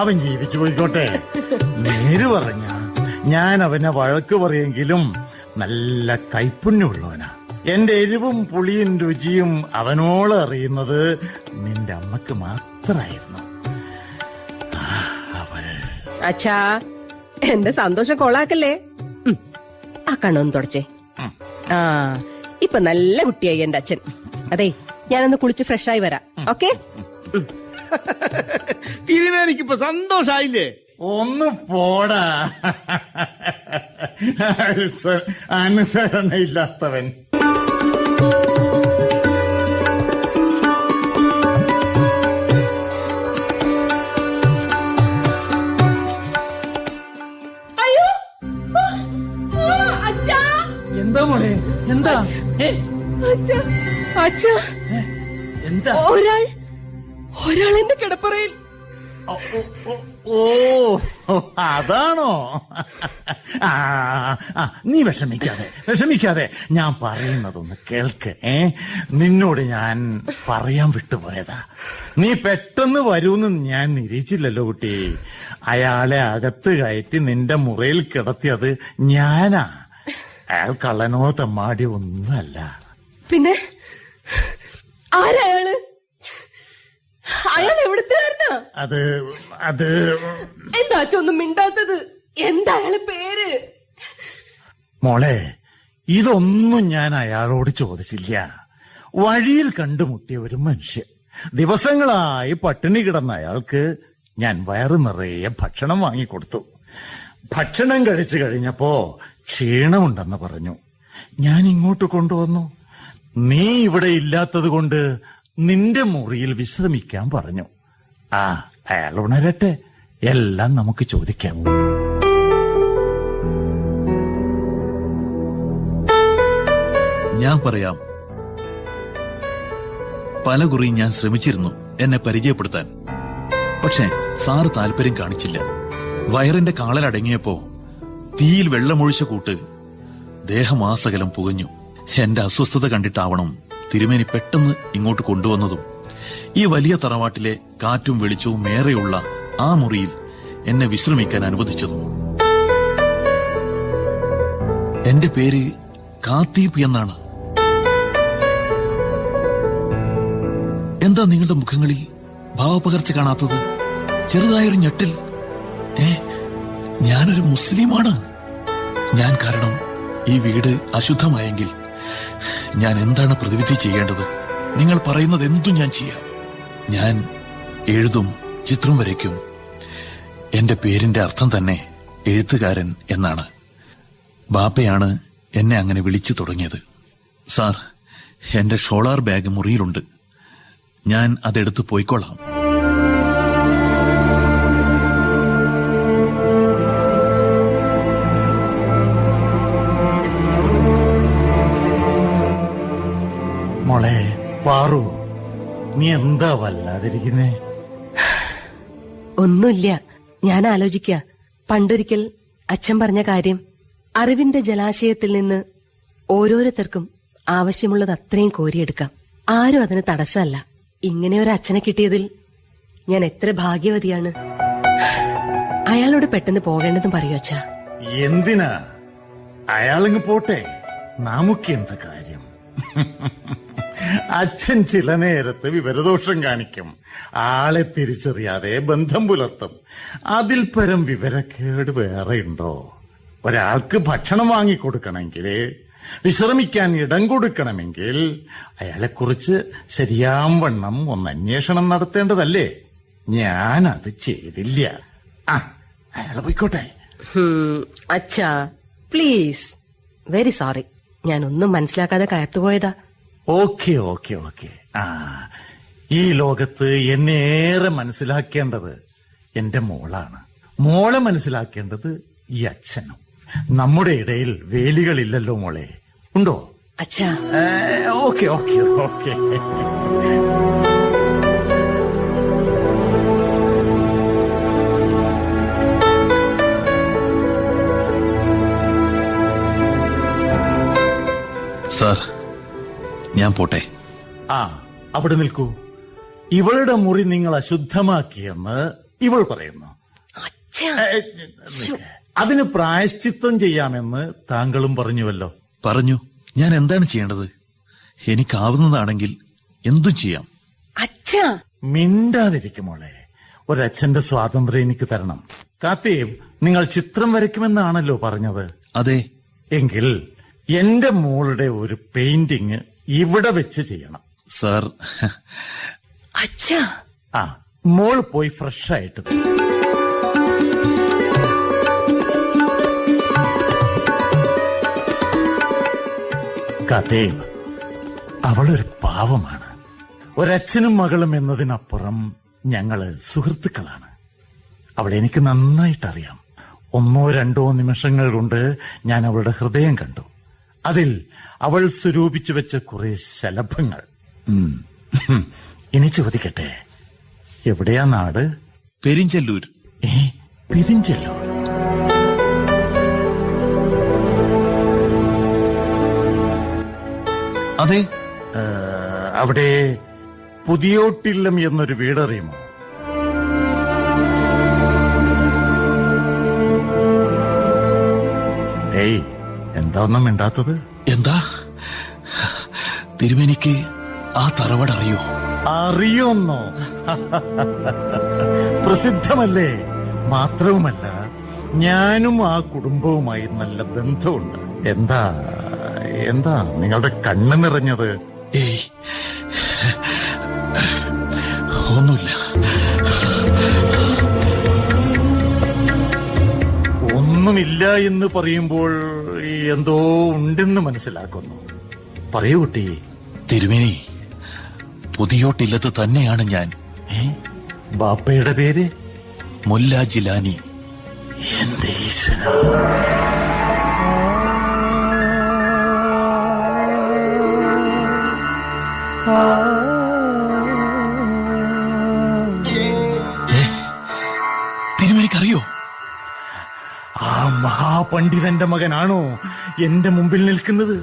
അവൻ ജീവിച്ചു പോയിക്കോട്ടെ. നേര് പറഞ്ഞ ഞാൻ അവനെ വഴക്ക് പറയെങ്കിലും നല്ല കൈപ്പുണ്യമുള്ളവനാ. എന്റെ എരിവും പുളിയും രുചിയും അവനോളം അറിയുന്നത് നിന്റെ അമ്മക്ക് മാത്രമായിരുന്നു. അച്ഛാ, എന്റെ സന്തോഷം കൊളാക്കല്ലേ. ആ കണ്ണൊന്ന് തുടച്ചേ. ആ, ഇപ്പൊ നല്ല കുട്ടിയായി എന്റെ അച്ഛൻ. അതെ, ഞാനൊന്ന് കുളിച്ച് ഫ്രഷായി വരാം. ഓക്കെ? തിരുവേനിക്കിപ്പോ സന്തോഷായില്ലേ? ഒന്ന് പോടാ അനുസരണയില്ലാത്തവൻ. എന്താ മോളെ? എന്താ എന്താ? ഒരാൾ എന്റെ കിടപ്പറയിൽ. ഓ, അതാണോ? നീ വിഷമിക്കാതെ ഞാൻ പറയുന്നതൊന്ന് കേൾക്ക്. നിന്നോട് ഞാൻ പറയാൻ വിട്ടുപോയതാ. നീ പെട്ടെന്ന് വരൂന്ന് ഞാൻ നിരീക്ഷിച്ചില്ലല്ലോ കുട്ടി. അയാളെ അകത്ത് കയറ്റി നിന്റെ മുറിയിൽ കിടത്തിയത് ഞാനാ. അയാൾ കള്ളനോ തെമ്മാടിയോ ഒന്നുമല്ല. പിന്നെ ആരയാള്? അയാൾ എവിടുത്തെ? അത് എന്താ ഒന്നും മിണ്ടാത്തത്? എന്താ അയാളെ പേര്? മോളെ, ഇതൊന്നും ഞാൻ അയാളോട് ചോദിച്ചില്ല. വഴിയിൽ കണ്ടുമുട്ടിയ ഒരു മനുഷ്യൻ. ദിവസങ്ങളായി പട്ടിണി കിടന്ന അയാൾക്ക് ഞാൻ വയറു നിറയെ ഭക്ഷണം വാങ്ങിക്കൊടുത്തു. ഭക്ഷണം കഴിച്ചു കഴിഞ്ഞപ്പോ ക്ഷീണമുണ്ടെന്ന് പറഞ്ഞു. ഞാൻ ഇങ്ങോട്ട് കൊണ്ടുവന്നു. നീ ഇവിടെ ഇല്ലാത്തത് കൊണ്ട് നിന്റെ മുറിയിൽ വിശ്രമിക്കാൻ പറഞ്ഞു. അയാൾ ഉണരട്ടെ, എല്ലാം നമുക്ക് ചോദിക്കാം. ഞാൻ പറയാം. പല കുറി ഞാൻ ശ്രമിച്ചിരുന്നു എന്നെ പരിചയപ്പെടുത്താൻ. പക്ഷേ സാറ് താല്പര്യം കാണിച്ചില്ല. വയറിന്റെ കാളലടങ്ങിയപ്പോ തീയിൽ വെള്ളമൊഴിച്ച കൂട്ട് ദേഹമാസകലം പുകഞ്ഞു. എന്റെ അസ്വസ്ഥത കണ്ടിട്ടാവണം തിരുമേനി പെട്ടെന്ന് ഇങ്ങോട്ട് കൊണ്ടുവന്നതും ഈ വലിയ തറവാട്ടിലെ കാറ്റും വെളിച്ചവും ഏറെയുള്ള ആ മുറിയിൽ എന്നെ വിശ്രമിക്കാൻ അനുവദിച്ചതും. എന്റെ പേര് കാത്തീപ് എന്നാണ്. എന്താ നിങ്ങളുടെ മുഖങ്ങളിൽ ഭാവപകർച്ച കാണാത്തത്? ചെറുതായൊരു ഞെട്ടൽ. ഞാനൊരു മുസ്ലിമാണ്. ഞാൻ കാരണം ഈ വീട് അശുദ്ധമായെങ്കിൽ ഞാൻ എന്താണ് പ്രതിവിധി ചെയ്യേണ്ടത്? നിങ്ങൾ പറയുന്നത് എന്തും ഞാൻ ചെയ്യാം. ഞാൻ എഴുതും, ചിത്രം വരയ്ക്കും. എന്റെ പേരിന്റെ അർത്ഥം തന്നെ എഴുത്തുകാരൻ എന്നാണ്. ബാപ്പയാണ് എന്നെ അങ്ങനെ വിളിച്ചു തുടങ്ങിയത്. സാർ, എന്റെ ഷോളാർ ബാഗ് മുറിയിലുണ്ട്. ഞാൻ അതെടുത്ത് പോയിക്കൊള്ളാം. മോളെ പാറു, നീ എന്താ വല്ലാതിരിക്കുന്നേ? ഒന്നുമില്ല, ഞാൻ ആലോചിക്ക. പണ്ടൊരിക്കൽ അച്ഛൻ പറഞ്ഞ കാര്യം. അറിവിന്റെ ജലാശയത്തിൽ നിന്ന് ഓരോരുത്തർക്കും ആവശ്യമുള്ളത് അത്രയും കോരിയെടുക്കാം. ആരും അതിന് തടസ്സമല്ല. ഇങ്ങനെ ഒരു അച്ഛനെ കിട്ടിയതിൽ ഞാൻ എത്ര ഭാഗ്യവതിയാണ്. അയാളോട് പെട്ടെന്ന് പോകേണ്ടതും പറയൂ അച്ഛാ. എന്തിനാ? അയാളിങ്ങ് പോട്ടെ, നമുക്കെന്ത് കാര്യം? അച്ഛൻ ചില നേരത്ത് വിവരദോഷം കാണിക്കും. ആളെ തിരിച്ചറിയാതെ ബന്ധം പുലർത്തും. അതിൽ പരം വിവരക്കേട് വേറെ ഉണ്ടോ? ഒരാൾക്ക് ഭക്ഷണം വാങ്ങിക്കൊടുക്കണമെങ്കിൽ, വിശ്രമിക്കാൻ ഇടം കൊടുക്കണമെങ്കിൽ അയാളെക്കുറിച്ച് ശരിയാവണ്ണം ഒന്ന് അന്വേഷണം നടത്തേണ്ടതല്ലേ? ഞാൻ അത് ചെയ്തില്ല. അയാളെ പോയിക്കോട്ടെ. അച്ഛാ പ്ലീസ്, വെരി സോറി. ഞാനൊന്നും മനസ്സിലാക്കാതെ കയർത്തുപോയതാ. ഓക്കെ. ഈ ലോകത്ത് എന്നെ ഏറെ മനസ്സിലാക്കേണ്ടത് എന്റെ മോളാണ്. മോളെ മനസ്സിലാക്കേണ്ടത് ഈ അച്ഛനും. നമ്മുടെ ഇടയിൽ വേലികളില്ലല്ലോ മോളെ, ഉണ്ടോ? അച്ഛാ ഓക്കെ. സാർ, ഞാൻ പോട്ടെ. അവിടെ നിൽക്കൂ. ഇവളുടെ മുറി നിങ്ങൾ അശുദ്ധമാക്കിയെന്ന് ഇവൾ പറയുന്നു. അതിന് പ്രായശ്ചിത്തം ചെയ്യാമെന്ന് താങ്കളും പറഞ്ഞുവല്ലോ. പറഞ്ഞു. ഞാൻ എന്താണ് ചെയ്യേണ്ടത്? എനിക്കാവുന്നതാണെങ്കിൽ എന്തും ചെയ്യാം. അച്ഛാ, മിണ്ടാതിരിക്കും മോളെ. ഒരച്ഛന്റെ സ്വാതന്ത്ര്യം എനിക്ക് തരണം. കാത്തേം, നിങ്ങൾ ചിത്രം വരയ്ക്കുമെന്നാണല്ലോ പറഞ്ഞത്? അതെ. എങ്കിൽ എന്റെ മോളുടെ ഒരു പെയിന്റിങ് ഇവിടെ വെച്ച് ചെയ്യണം. സാർ. അച്ഛാ. ആ, മോള് പോയി ഫ്രഷ് ആയിട്ട്. കാത്തേം, അവളൊരു പാവമാണ്. ഒരച്ഛനും മകളും എന്നതിനപ്പുറം ഞങ്ങള് സുഹൃത്തുക്കളാണ്. അവളെ എനിക്ക് നന്നായിട്ടറിയാം. 1-2 നിമിഷങ്ങൾ കൊണ്ട് ഞാൻ അവളുടെ ഹൃദയം കണ്ടു. അതിൽ അവൾ സ്വരൂപിച്ചു വെച്ച കുറെ ശലഭങ്ങൾ. ഇനി ചോദിക്കട്ടെ, എവിടെയാ നാട്? പെരിഞ്ചല്ലൂർ. പെരിഞ്ചല്ലൂർ. അതെ. അവിടെ പുതിയോട്ടില്ലം എന്നൊരു വീടറിയുമോ? ഏയ്, എന്താ ഒന്നും മിണ്ടാത്തത്? എന്താ തിരുമേനിക്ക് ആ തറവാട് അറിയോ? അറിയോന്നോ? പ്രസിദ്ധമല്ലേ? മാത്രവുമല്ല, ഞാനും ആ കുടുംബവുമായി നല്ല ബന്ധമുണ്ട്. എന്താ എന്താ നിങ്ങളുടെ കണ്ണ് നിറഞ്ഞത്? ഏയ്, ഒന്നുമില്ല. ഒന്നുമില്ല എന്ന് പറയുമ്പോൾ എന്തോ ഉണ്ടെന്ന് മനസ്സിലാക്കുന്നു. പറയൂ കുട്ടി. തിരുമേനി, പുതിയോട്ടില്ലത്ത് തന്നെയാണ് ഞാൻ. ബാപ്പയുടെ പേര്? മുല്ല ജിലാനി. എന്റെ ഈശ്വര. തിരുമേനിക്കറിയോ? ആ മഹാപണ്ഡിതന്റെ മകനാണോ എന്റെ മുമ്പിൽ നിൽക്കുന്നത്?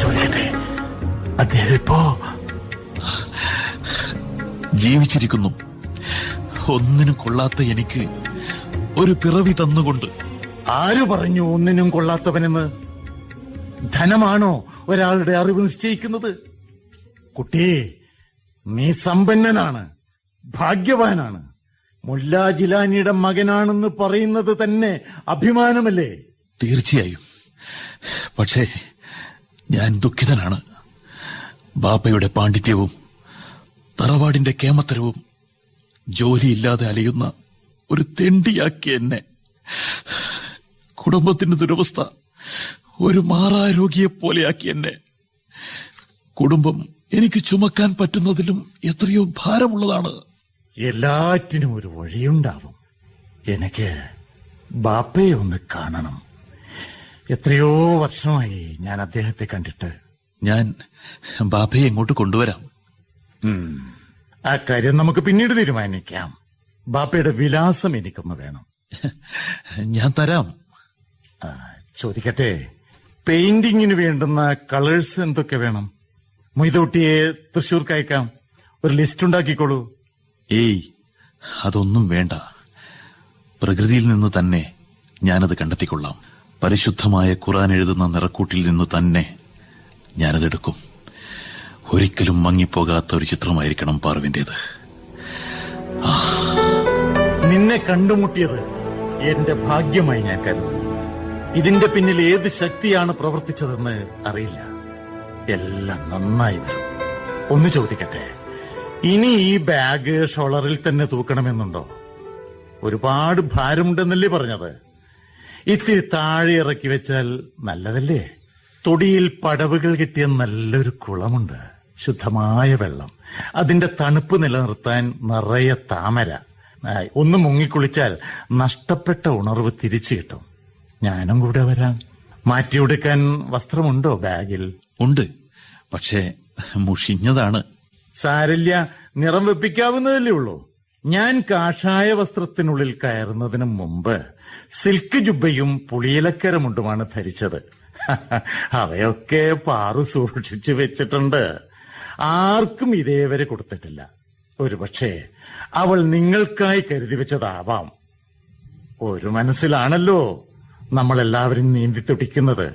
ചോദിക്കട്ടെ, അദ്ദേഹം ഇപ്പോ ജീവിച്ചിരിക്കുന്നു. ഒന്നിനും കൊള്ളാത്ത എനിക്ക് ഒരു പിറവി തന്നുകൊണ്ട്. ആര് പറഞ്ഞു ഒന്നിനും കൊള്ളാത്തവനെന്ന്? ധനമാണോ ഒരാളുടെ അറിവ് നിശ്ചയിക്കുന്നത്? കുട്ടിയെ, നീ സമ്പന്നനാണ്, ഭാഗ്യവാനാണ്. മുല്ലാ ജിലാനിയുടെ മകനാണെന്ന് പറയുന്നത് തന്നെ അഭിമാനമല്ലേ? തീർച്ചയായും. പക്ഷേ ഞാൻ ദുഃഖിതനാണ്. ബാപ്പയുടെ പാണ്ഡിത്യവും തറവാടിന്റെ കേമത്തരവും ജോലിയില്ലാതെ അലയുന്ന ഒരു തെണ്ടിയാക്കി എന്നെ. കുടുംബത്തിന്റെ ദുരവസ്ഥ ഒരു മാറാരോഗിയെപ്പോലെയാക്കി എന്നെ. കുടുംബം എനിക്ക് ചുമക്കാൻ പറ്റുന്നതിലും എത്രയോ ഭാരമുള്ളതാണ്. എല്ലാറ്റിനും ഒരു വഴിയുണ്ടാവും. എനിക്ക് ബാപ്പയെ ഒന്ന് കാണണം. എത്രയോ വർഷമായി ഞാൻ അദ്ദേഹത്തെ കണ്ടിട്ട്. ഞാൻ ബാപ്പയെ ഇങ്ങോട്ട് കൊണ്ടുവരാം. ആ കാര്യം നമുക്ക് പിന്നീട് തീരുമാനിക്കാം. ബാപ്പയുടെ വിലാസം എനിക്കൊന്ന് വേണം. ഞാൻ തരാം. ചോദിക്കട്ടെ, പെയിന്റിങ്ങിന് വേണ്ടുന്ന കളേഴ്സ് എന്തൊക്കെ വേണം? മൊയ്തൂട്ടിയെ തൃശ്ശൂർക്ക് അയക്കാം. ഒരു ലിസ്റ്റ് ഉണ്ടാക്കിക്കോളൂ. ഏയ്, അതൊന്നും വേണ്ട. പ്രകൃതിയിൽ നിന്ന് തന്നെ ഞാനത് കണ്ടെത്തിക്കൊള്ളാം. പരിശുദ്ധമായ ഖുർആൻ എഴുതുന്ന നിറക്കൂട്ടിൽ നിന്ന് തന്നെ ഞാനതെടുക്കും. ഒരിക്കലും മങ്ങിപ്പോകാത്ത ഒരു ചിത്രമായിരിക്കണം പാർവിന്റേത്. നിന്നെ കണ്ടുമുട്ടിയത് എന്റെ ഭാഗ്യമായി ഞാൻ കരുതുന്നു. ഇതിന്റെ പിന്നിൽ ഏത് ശക്തിയാണ് പ്രവർത്തിച്ചതെന്ന് അറിയില്ല. എല്ലാം നന്നായി വരും. ഒന്ന് ചോദിക്കട്ടെ, ഇനി ഈ ബാഗ് ഷോളറിൽ തന്നെ തൂക്കണമെന്നുണ്ടോ? ഒരുപാട് ഭാരമുണ്ടെന്നല്ലേ പറഞ്ഞത്? ഇത്തിരി താഴെ ഇറക്കി വെച്ചാൽ നല്ലതല്ലേ? തൊടിയിൽ പടവുകൾ കിട്ടിയ നല്ലൊരു കുളമുണ്ട്, ശുദ്ധമായ വെള്ളം. അതിന്റെ തണുപ്പ് നിലനിർത്താൻ നിറയെ താമര. ഒന്ന് മുങ്ങിക്കുളിച്ചാൽ നഷ്ടപ്പെട്ട ഉണർവ് തിരിച്ചു കിട്ടും. ഞാനും കൂടെ വരാം. മാറ്റിയെടുക്കാൻ വസ്ത്രമുണ്ടോ ബാഗിൽ? ഉണ്ട്, പക്ഷേ മുഷിഞ്ഞതാണ്. സാരില്ല, നിറം വെപ്പിക്കാവുന്നതല്ലേ ഉള്ളൂ. ഞാൻ കാഷായ വസ്ത്രത്തിനുള്ളിൽ കയറുന്നതിന് മുമ്പ് സിൽക്ക് ജുബയും പുളിയിലക്കരമുണ്ടുമാണ് ധരിച്ചത്. അവയൊക്കെ പാറു സൂക്ഷിച്ചു വെച്ചിട്ടുണ്ട്. ആർക്കും ഇതേവരെ കൊടുത്തിട്ടില്ല. ഒരുപക്ഷെ അവൾ നിങ്ങൾക്കായി കരുതി വെച്ചതാവാം. ഒരു മനസ്സിലാണല്ലോ നമ്മളെല്ലാവരും നീന്തി തുടിക്കുന്നത്.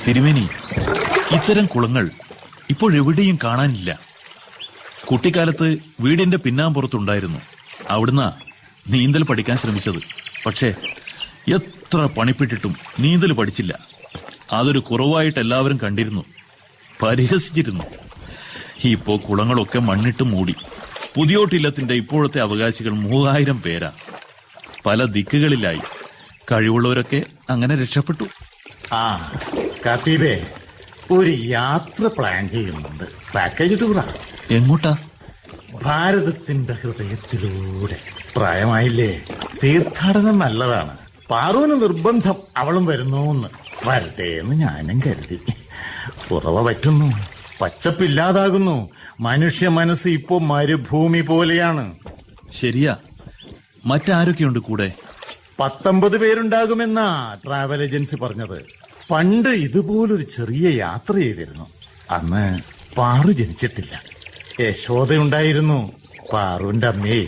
തിരുമേനി, ഇത്തരം കുളങ്ങൾ ഇപ്പോഴെവിടെയും കാണാനില്ല. കുട്ടിക്കാലത്ത് വീടിന്റെ പിന്നാമ്പുറത്തുണ്ടായിരുന്നു. അവിടുന്ന് നീന്തൽ പഠിക്കാൻ ശ്രമിച്ചത്. പക്ഷേ എത്ര പണിപ്പെട്ടിട്ടും നീന്തൽ പഠിച്ചില്ല. അതൊരു കുറവായിട്ട് എല്ലാവരും കണ്ടിരുന്നു, പരിഹസിച്ചിരുന്നു. ഇപ്പോ കുളങ്ങളൊക്കെ മണ്ണിട്ട് മൂടി. പുതിയോട്ടില്ലത്തിന്റെ ഇപ്പോഴത്തെ അവകാശികൾ 3000 പേരാ. പല ദിക്കുകളിലായി. കഴിവുള്ളവരൊക്കെ അങ്ങനെ രക്ഷപ്പെട്ടു. ആ കത്തീബേ, ഒരു യാത്ര പ്ലാൻ ചെയ്യുന്നുണ്ട്. പാക്കേജ് ടൂറാ. എങ്ങോട്ടാ? ഭാരതത്തിന്റെ ഹൃദയത്തിലൂടെ. പ്രായമായില്ലേ, തീർത്ഥാടനം നല്ലതാണ്. പാറുവിന് നിർബന്ധം അവളും വരുന്നൂന്ന്. വരട്ടെ എന്ന് ഞാനും കരുതി. കുറവ പറ്റുന്നു, പച്ചപ്പില്ലാതാകുന്നു. മനുഷ്യ മനസ്സ് ഇപ്പോ മരുഭൂമി പോലെയാണ്. ശരിയാ. മറ്റാരൊക്കെയുണ്ട് കൂടെ? 19 പേരുണ്ടാകുമെന്നാ ട്രാവൽ ഏജൻസി പറഞ്ഞത്. പണ്ട് ഇതുപോലൊരു ചെറിയ യാത്ര ചെയ്തിരുന്നു. അന്ന് പാറു ജനിച്ചിട്ടില്ല. യശോദയുണ്ടായിരുന്നു, പാറുവിന്റെ അമ്മയെ.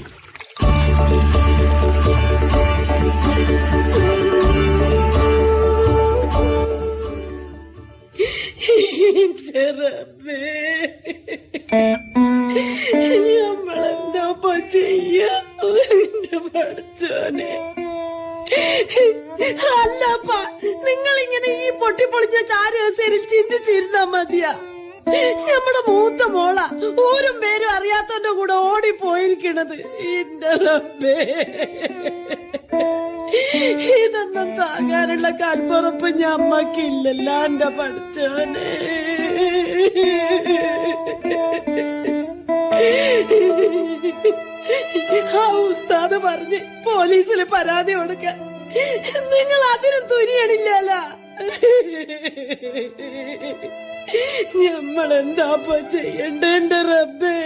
നമ്മളെന്താ ചെയ്യാ പഠിച്ചോനെ? അല്ലപ്പ, നിങ്ങളിങ്ങനെ ഈ പൊട്ടിപ്പൊളിഞ്ഞ ചാരകസേരിൽ ചിന്തിച്ചിരുന്നാ മതിയാ. നമ്മുടെ മൂത്ത മോള ഊരും പേരും അറിയാത്തവന്റെ കൂടെ ഓടിപ്പോയിരിക്കണത്. എന്റെ റബ്ബേ, ഇതൊന്നും താങ്ങാനുള്ള കൽപ്പുറപ്പ് ഞമ്മക്കില്ലല്ലോ എന്റെ പഠിച്ചോനെ. ആ ഉസ്താദ് പറഞ്ഞ് പോലീസിൽ പരാതി കൊടുക്കാൻ നിങ്ങൾ അതിനും തുനിയണില്ലല്ലോ. ഞമ്മളെന്താപ്പ ചെയ്യണ്ട എന്റെ റബ്ബേ?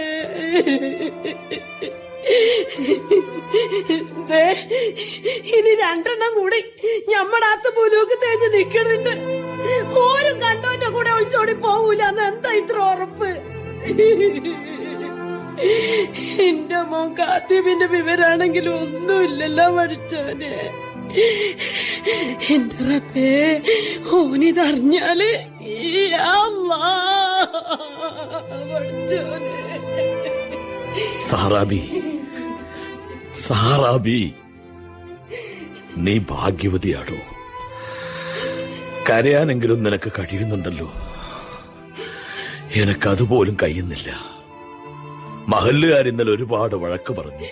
ഇനി 2 കൂടി ഞമ്മടാത്ത പുലൂക്ക് തേച്ച് നിക്കണുണ്ട്. ഓരും കണ്ടോന്റെ കൂടെ ഒളിച്ചോടി പോവൂലെന്ന് എന്താ ഇത്ര ഉറപ്പ്? എന്റെ മോൻ കാത്തിബിന്റെ വിവരാണെങ്കിലും ഒന്നുമില്ലല്ലോ പഠിച്ചോനെ. എന്റെ റബ്ബേ, ഓനിതറിഞ്ഞാല് പഠിച്ചോനെ. സാറാബി, നീ ഭാഗ്യവതിയാടോ. കരയാനെങ്കിലും നിനക്ക് കഴിയുന്നുണ്ടല്ലോ. എനക്കതുപോലും കഴിയുന്നില്ല. മഹല്ലുകാർ ഇന്നലെ ഒരുപാട് വഴക്ക് പറഞ്ഞു.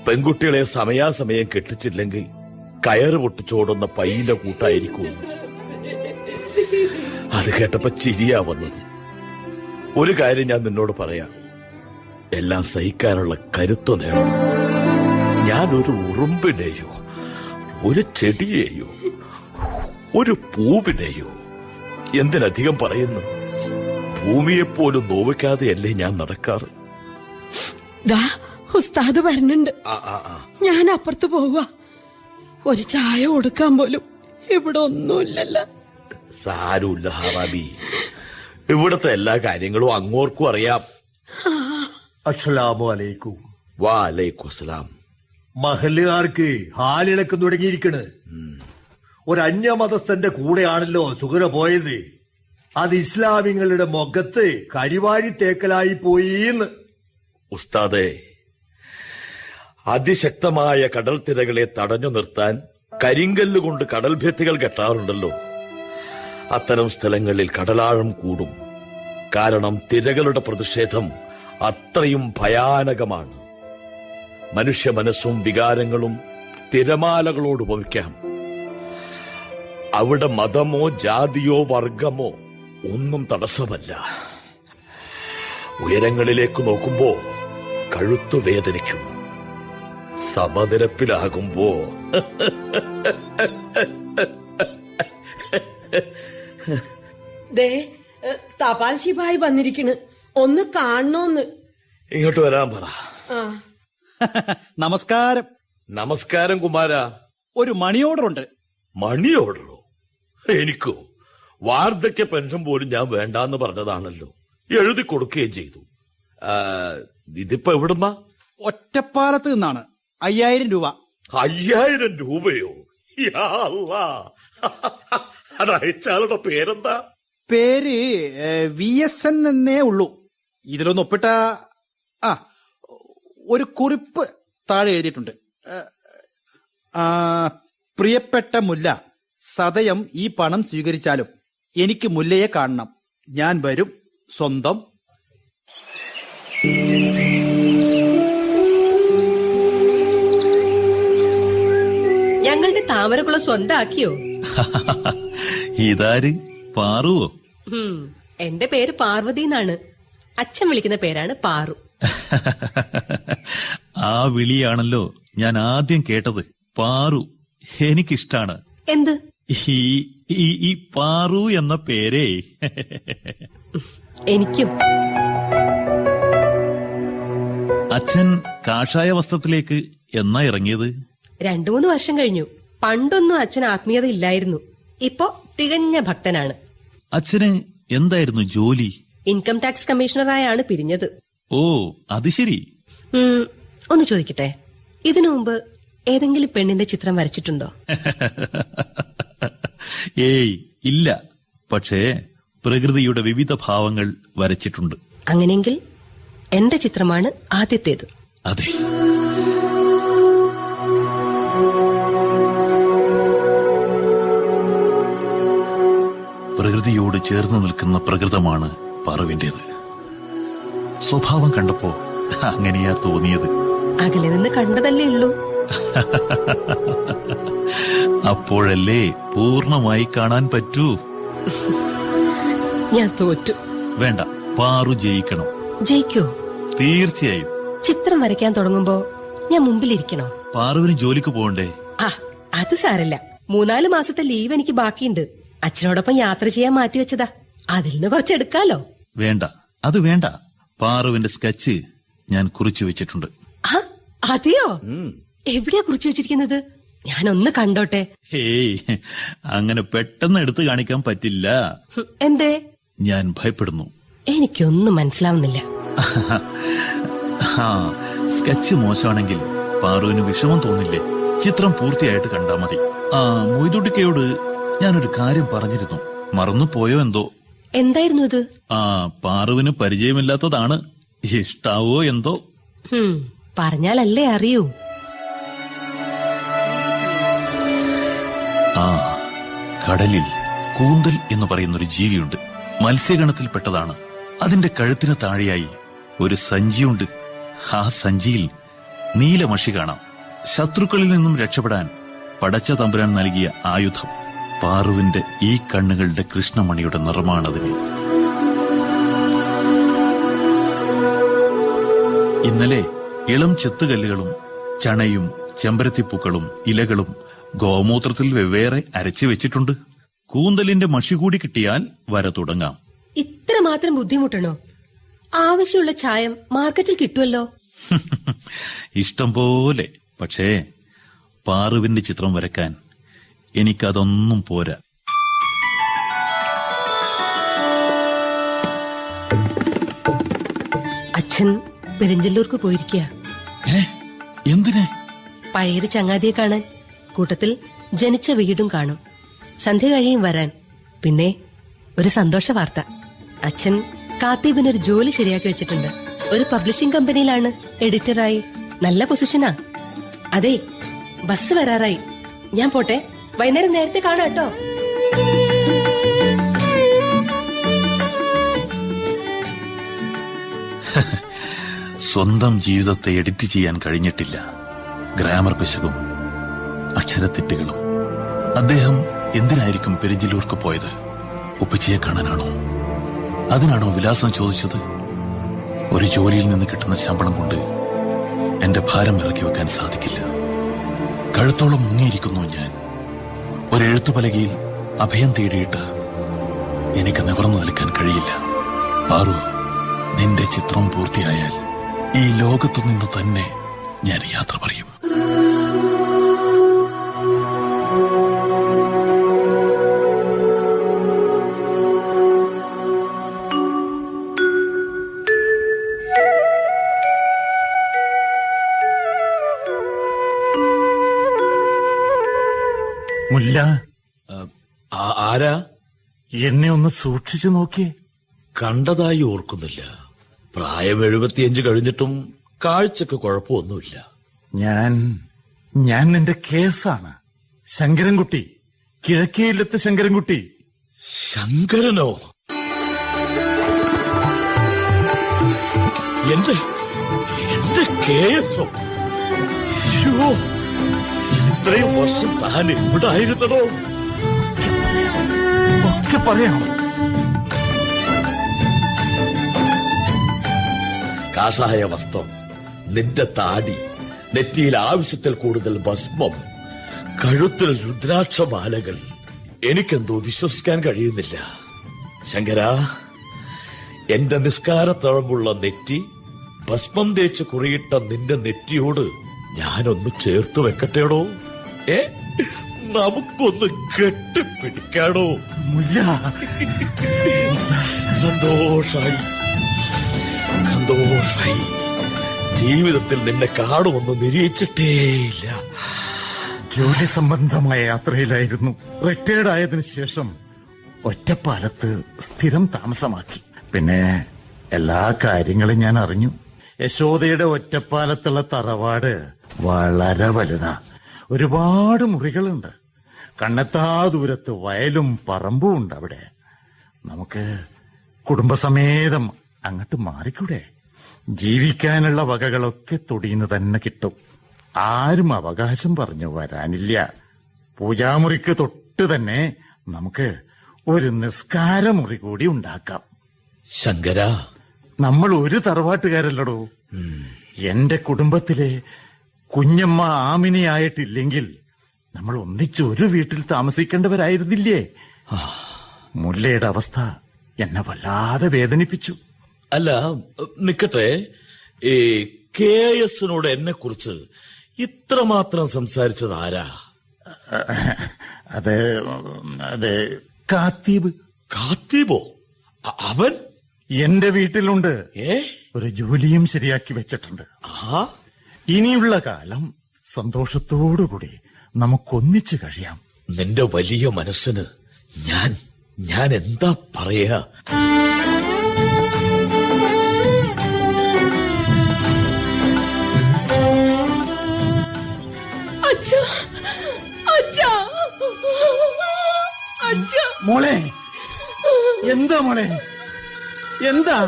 പെൺകുട്ടികളെ സമയാസമയം കെട്ടിച്ചില്ലെങ്കിൽ കയറ് പൊട്ടിച്ചോടുന്ന പയ്യന്റെ കൂട്ടായിരിക്കുമെന്ന്. അത് കേട്ടപ്പോ ചിരിയാ വന്നത്. ഒരു കാര്യം ഞാൻ നിന്നോട് പറയാം, എല്ലാം സഹിക്കാനുള്ള കരുത്ത് നേടണം. ഞാനൊരു ഉറുമ്പിനെയോ ഒരു ചെടിയെയോ ഒരു പൂവിനെയോ എന്തിനധികം പറയുന്നു, ഭൂമിയെപ്പോലും നോവിക്കാതെയല്ലേ ഞാൻ നടക്കാറ്. ഉസ്താദ് വരുന്നുണ്ട്, ഞാൻ അപ്പുറത്ത് പോവുക. ഒരു ചായ കൊടുക്കാൻ പോലും ഇവിടെ ഒന്നുമില്ലല്ലോ. സാരമില്ല ഹാറാബി, ഇവിടത്തെ എല്ലാ കാര്യങ്ങളും അങ്ങോർക്കും അറിയാം. അസ്സലാമു അലൈക്കും. വാലൈക്കും അസ്സലാം. മഹല്ലുകാർക്ക് ഹാലിളക്കം തുടങ്ങിയിരിക്കണ്. ഒരു അന്യമതസ്ഥന്റെ കൂടെയാണല്ലോ സുഗര പോയത്. അത് ഇസ്ലാമിങ്ങളുടെ മുഖത്ത് കരിവാരി തേക്കലായി പോയിന്ന്. ഉസ്താദേ, അതിശക്തമായ കടൽ തിരകളെ തടഞ്ഞു നിർത്താൻ കരിങ്കല്ലുകൊണ്ട് കടൽ ഭിത്തികൾ കെട്ടാറുണ്ടല്ലോ. അത്തരം സ്ഥലങ്ങളിൽ കടലാഴം കൂടും. കാരണം തിരകളുടെ പ്രതിഷേധം അത്രയും ഭയാനകമാണ്. മനുഷ്യ മനസ്സും വികാരങ്ങളും തിരമാലകളോട് ഉപമിക്കാം. അവിടെ മതമോ ജാതിയോ വർഗമോ ഒന്നും തടസ്സമല്ല. ഉയരങ്ങളിലേക്ക് നോക്കുമ്പോ കഴുത്തു വേദനിക്കും. സമനിരപ്പിലാകുമ്പോ ദേ തപാൽ ശിപായി വന്നിരിക്കണ്, ഒന്ന് കാണണോന്ന്. ഇങ്ങോട്ട് വരാൻ പറ. ആ നമസ്കാരം. നമസ്കാരം കുമാര. ഒരു മണി ഓർഡർ ഉണ്ട്. മണി ഓർഡറോ? എനിക്കോ? വാർദ്ധക്യ പെൻഷൻ പോലും ഞാൻ വേണ്ടാന്ന് പറഞ്ഞതാണല്ലോ. എഴുതി കൊടുക്കുകയും ചെയ്തു. ഇതിപ്പോ എവിടുന്നാ? ഒറ്റപ്പാലത്ത് നിന്നാണ്. 5000 രൂപ. 5000 രൂപയോ? യാ അല്ലാ. അത് അയച്ചാളുടെ പേരെന്താ? പേര് VSN എന്നേ ഉള്ളൂ. ഇതിലൊന്ന് ഒപ്പിട്ട ഒരു കുറിപ്പ് താഴെ എഴുതിയിട്ടുണ്ട്. പ്രിയപ്പെട്ട മുല്ല, സദയം ഈ പണം സ്വീകരിച്ചാലും എനിക്ക് മുല്ലയെ കാണണം. ഞാൻ വരും. സ്വന്തം. ഞങ്ങളുടെ താമരക്കുളം സ്വന്തമാക്കിയോ? ഇതാര്? പാറുവോ? എന്റെ പേര് പാർവതി എന്നാണ്. അച്ഛൻ വിളിക്കുന്ന പേരാണ് പാറു. ആ വിളിയാണല്ലോ ഞാൻ ആദ്യം കേട്ടത്. പാറു എനിക്കിഷ്ടാണ്. എന്ത്? ഈ പാറു എന്ന പേരേ. എനിക്കും. അച്ഛൻ കാഷായ വസ്ത്രത്തിലേക്ക് എന്നാ ഇറങ്ങിയത്? 2-3 വർഷം കഴിഞ്ഞു. പണ്ടൊന്നും അച്ഛൻ ആത്മീയത ഇല്ലായിരുന്നു. ഇപ്പോ തികഞ്ഞ ഭക്തനാണ്. അച്ഛന് എന്തായിരുന്നു ജോലി? Income tax കമ്മീഷണറായാണ് പിരിഞ്ഞത്. ഓ, അത് ശരി. ഒന്ന് ചോദിക്കട്ടെ, ഇതിനു മുമ്പ് ഏതെങ്കിലും പെണ്ണിന്റെ ചിത്രം വരച്ചിട്ടുണ്ടോ? ഏയ് ഇല്ല. പക്ഷേ പ്രകൃതിയുടെ വിവിധ ഭാവങ്ങൾ വരച്ചിട്ടുണ്ട്. അങ്ങനെയെങ്കിൽ എന്റെ ചിത്രമാണ് ആദ്യത്തേത്. അതെ. പ്രകൃതിയോട് ചേർന്ന് നിൽക്കുന്ന പ്രകൃതമാണ് പാറുവിന്റേത്. സ്വഭാവം കണ്ടപ്പോ അങ്ങനെയാ തോന്നിയത്. അകലെ നിന്ന് കണ്ടതല്ലേ ഉള്ളൂ. അപ്പോഴല്ലേ പൂർണ്ണമായി കാണാൻ പറ്റൂ. ഞാൻ തോറ്റു. വേണ്ട, പാറു ജയിക്കണം. ജയിക്കോ? തീർച്ചയായും. ചിത്രം വരയ്ക്കാൻ തുടങ്ങുമ്പോ ഞാൻ മുമ്പിലിരിക്കണോ? പാറുവിന് ജോലിക്ക് പോകണ്ടേ? അത് സാരല്ല. 3-4 മാസത്തെ ലീവ് എനിക്ക് ബാക്കിയുണ്ട്. അച്ഛനോടൊപ്പം യാത്ര ചെയ്യാൻ മാറ്റിവെച്ചതാ. അതിൽ നിന്ന് കുറച്ചെടുക്കാലോ. വേണ്ട, അത് വേണ്ട. പാറുവിന്റെ സ്കെച്ച് ഞാൻ കുറിച്ചു വെച്ചിട്ടുണ്ട്. അതെയോ? എവിടെയാ കുറിച്ചു വെച്ചിരിക്കുന്നത്? ഞാനൊന്ന് കണ്ടോട്ടെ. ഹേയ്, അങ്ങനെ പെട്ടെന്ന് എടുത്തു കാണിക്കാൻ പറ്റില്ല. എന്തേ? ഞാൻ ഭയപ്പെടുന്നു. എനിക്കൊന്നും മനസ്സിലാവുന്നില്ല. സ്കെച്ച് മോശമാണെങ്കിൽ പാറുവിന് വിഷമം തോന്നില്ലേ? ചിത്രം പൂർത്തിയായിട്ട് കണ്ടാ മതി. മൊയ്തുട്ടിക്കയോട് ഞാനൊരു കാര്യം പറഞ്ഞിരുന്നു. മറന്നു പോയോ എന്തോ? എന്തായിരുന്നു അത്? പാറുവിന് പരിചയമില്ലാത്തതാണ്. ഇഷ്ടാവോ എന്തോ? പറഞ്ഞാലല്ലേ അറിയൂ. കടലിൽ കൂന്തൽ എന്ന് പറയുന്നൊരു ജീവിയുണ്ട്. മത്സ്യഗണത്തിൽപ്പെട്ടതാണ്. അതിന്റെ കഴുത്തിന് താഴെയായി ഒരു സഞ്ചിയുണ്ട്. ആ സഞ്ചിയിൽ നീലമഷി കാണാം. ശത്രുക്കളിൽ നിന്നും രക്ഷപ്പെടാൻ പടച്ച തമ്പുരാൻ നൽകിയ ആയുധം. പാറുവിന്റെ ഈ കണ്ണുകളുടെ കൃഷ്ണമണിയുടെ നിറമാണതിന്. ഇന്നലെ ഇളം ചെത്തുകല്ലുകളും ചണയും ചെമ്പരത്തിപ്പൂക്കളും ഇലകളും ഗോമൂത്രത്തിൽ വെവ്വേറെ അരച്ചു വെച്ചിട്ടുണ്ട്. കൂന്തലിന്റെ മഷി കൂടി കിട്ടിയാൽ വര തുടങ്ങാം. ഇത്ര മാത്രം ബുദ്ധിമുട്ടണോ? ആവശ്യമുള്ള ചായം മാർക്കറ്റിൽ കിട്ടുമല്ലോ. ഇഷ്ടം പോലെ. പക്ഷേ പാറുവിന്റെ ചിത്രം വരക്കാൻ എനിക്കതൊന്നും പോരാ. അച്ഛൻ പെരിഞ്ചല്ലൂർക്ക് പോയിരിക്കുക. എന്തിന്? പഴയൊരു ചങ്ങാതിയെ കാണാൻ. കൂട്ടത്തിൽ ജനിച്ച വീടും കാണും. സന്ധ്യ കഴിയും വരാൻ. പിന്നെ ഒരു സന്തോഷ വാർത്ത. അച്ഛൻ കാത്തീബിനൊരു ജോലി ശരിയാക്കി വെച്ചിട്ടുണ്ട്. ഒരു പബ്ലിഷിംഗ് കമ്പനിയിലാണ് എഡിറ്ററായി. നല്ല പൊസിഷനാ. അതെ, ബസ് വരാറായി. ഞാൻ പോട്ടെ. വൈകുന്നേരം നേരത്തെ കാണാട്ടോ. സ്വന്തം ജീവിതത്തെ എഡിറ്റ് ചെയ്യാൻ കഴിഞ്ഞിട്ടില്ല. ഗ്രാമർ പിശകും അക്ഷരത്തെറ്റുകളും. അദ്ദേഹം എന്തിനായിരിക്കും പെരിഞ്ചല്ലൂർക്ക് പോയത്? ഉപ്പച്ചിയെ കാണാനാണോ? അതിനാണോ വിലാസം ചോദിച്ചത്? ഒരു ജോലിയിൽ നിന്ന് കിട്ടുന്ന ശമ്പളം കൊണ്ട് എന്റെ ഭാരം ഇറക്കി വെക്കാൻ സാധിക്കില്ല. കഴുത്തോളം മുങ്ങിയിരിക്കുന്നു ഞാൻ. ഒരെഴുത്തുപലകയിൽ അഭയം തേടിയിട്ട് എനിക്ക് നിവർന്നു നിൽക്കാൻ കഴിയില്ല. പാറു, നിന്റെ ചിത്രം പൂർത്തിയായാൽ ഈ ലോകത്തു നിന്ന് തന്നെ ഞാൻ യാത്ര പറയും. മുല്ല, ആരാ? എന്നെ ഒന്ന് സൂക്ഷിച്ചു നോക്കിയേ. കണ്ടതായി ഓർക്കുന്നില്ല. പ്രായം 75 കഴിഞ്ഞിട്ടും കാഴ്ചക്ക് കുഴപ്പമൊന്നുമില്ല. ഞാൻ നിന്റെ കേസാണ്. ശങ്കരൻകുട്ടി, കിഴക്കേയില്ലത്ത് ശങ്കരൻകുട്ടി. ശങ്കരനോ? എന്റെ കേസോ? ഇത്രയും വർഷം താൻ എവിടായിരുന്നോ? ഒക്കെ പറയാം. കാഷായ വസ്ത്രം, നിന്റെ താടി, നെറ്റിയിൽ ആവശ്യത്തിൽ കൂടുതൽ ഭസ്മം, കഴുത്തിൽ രുദ്രാക്ഷമാലകൾ. എനിക്കെന്തോ വിശ്വസിക്കാൻ കഴിയുന്നില്ല. ശങ്കര, എന്റെ നിസ്കാരത്തഴമ്പുള്ള നെറ്റി, ഭസ്മം തേച്ച് കുറിയിട്ട നിന്റെ നെറ്റിയോട് ഞാനൊന്ന് ചേർത്ത് വെക്കട്ടേടോ? നമുക്കൊന്ന് കെട്ടിപ്പിടിക്കാടോ? സന്തോഷായി. ജീവിതത്തിൽ നിന്നെ കാണുമെന്ന് നിരീക്ഷിച്ചിട്ടേയില്ല. ജോലി സംബന്ധമായ യാത്രയിലായിരുന്നു. റിട്ടയർഡ് ആയതിനു ശേഷം ഒറ്റപ്പാലത്ത് സ്ഥിരം താമസമാക്കി. പിന്നെ എല്ലാ കാര്യങ്ങളും ഞാൻ അറിഞ്ഞു. യശോദയുടെ ഒറ്റപ്പാലത്തുള്ള തറവാട് വളരെ വലുതാ. ഒരുപാട് മുറികളുണ്ട്. കണ്ണെത്താ ദൂരത്ത് വയലും പറമ്പും ഉണ്ട് അവിടെ. നമുക്ക് കുടുംബസമേതം അങ്ങോട്ട് മാറിക്കൂടെ? ജീവിക്കാനുള്ള വകകളൊക്കെ തൊടിയിന്ന് തന്നെ കിട്ടും. ആരും അവകാശം പറഞ്ഞു വരാനില്ല. പൂജാമുറിക്ക് തൊട്ട് തന്നെ നമുക്ക് ഒരു നിസ്കാരമുറി കൂടി ഉണ്ടാക്കാം. ശങ്കര, നമ്മൾ ഒരു തറവാട്ടുകാരല്ലടോ. എന്റെ കുടുംബത്തിലെ കുഞ്ഞമ്മ ആമിനയായിട്ടില്ലെങ്കിൽ നമ്മൾ ഒന്നിച്ച് ഒരു വീട്ടിൽ താമസിക്കേണ്ടവരായിരുന്നില്ലേ? മുല്ലയുടെ അവസ്ഥ എന്നെ വല്ലാതെ വേദനിപ്പിച്ചു. അല്ല, നിക്കട്ടെ. ഈ KS-നോട് എന്നെ കുറിച്ച് ഇത്രമാത്രം സംസാരിച്ചത് ആരാ? അത് കാത്തീബ്. കാത്തീബോ? അവൻ എന്റെ വീട്ടിലുണ്ട്. ഒരു ജോലിയും ശരിയാക്കി വെച്ചിട്ടുണ്ട്. ഇനിയുള്ള കാലം സന്തോഷത്തോടുകൂടി നമുക്കൊന്നിച്ചു കഴിയാം. നിന്റെ വലിയ മനസ്സിന് ഞാൻ എന്താ പറയാ? മോളെ, എന്താ മോളെ, എന്താ?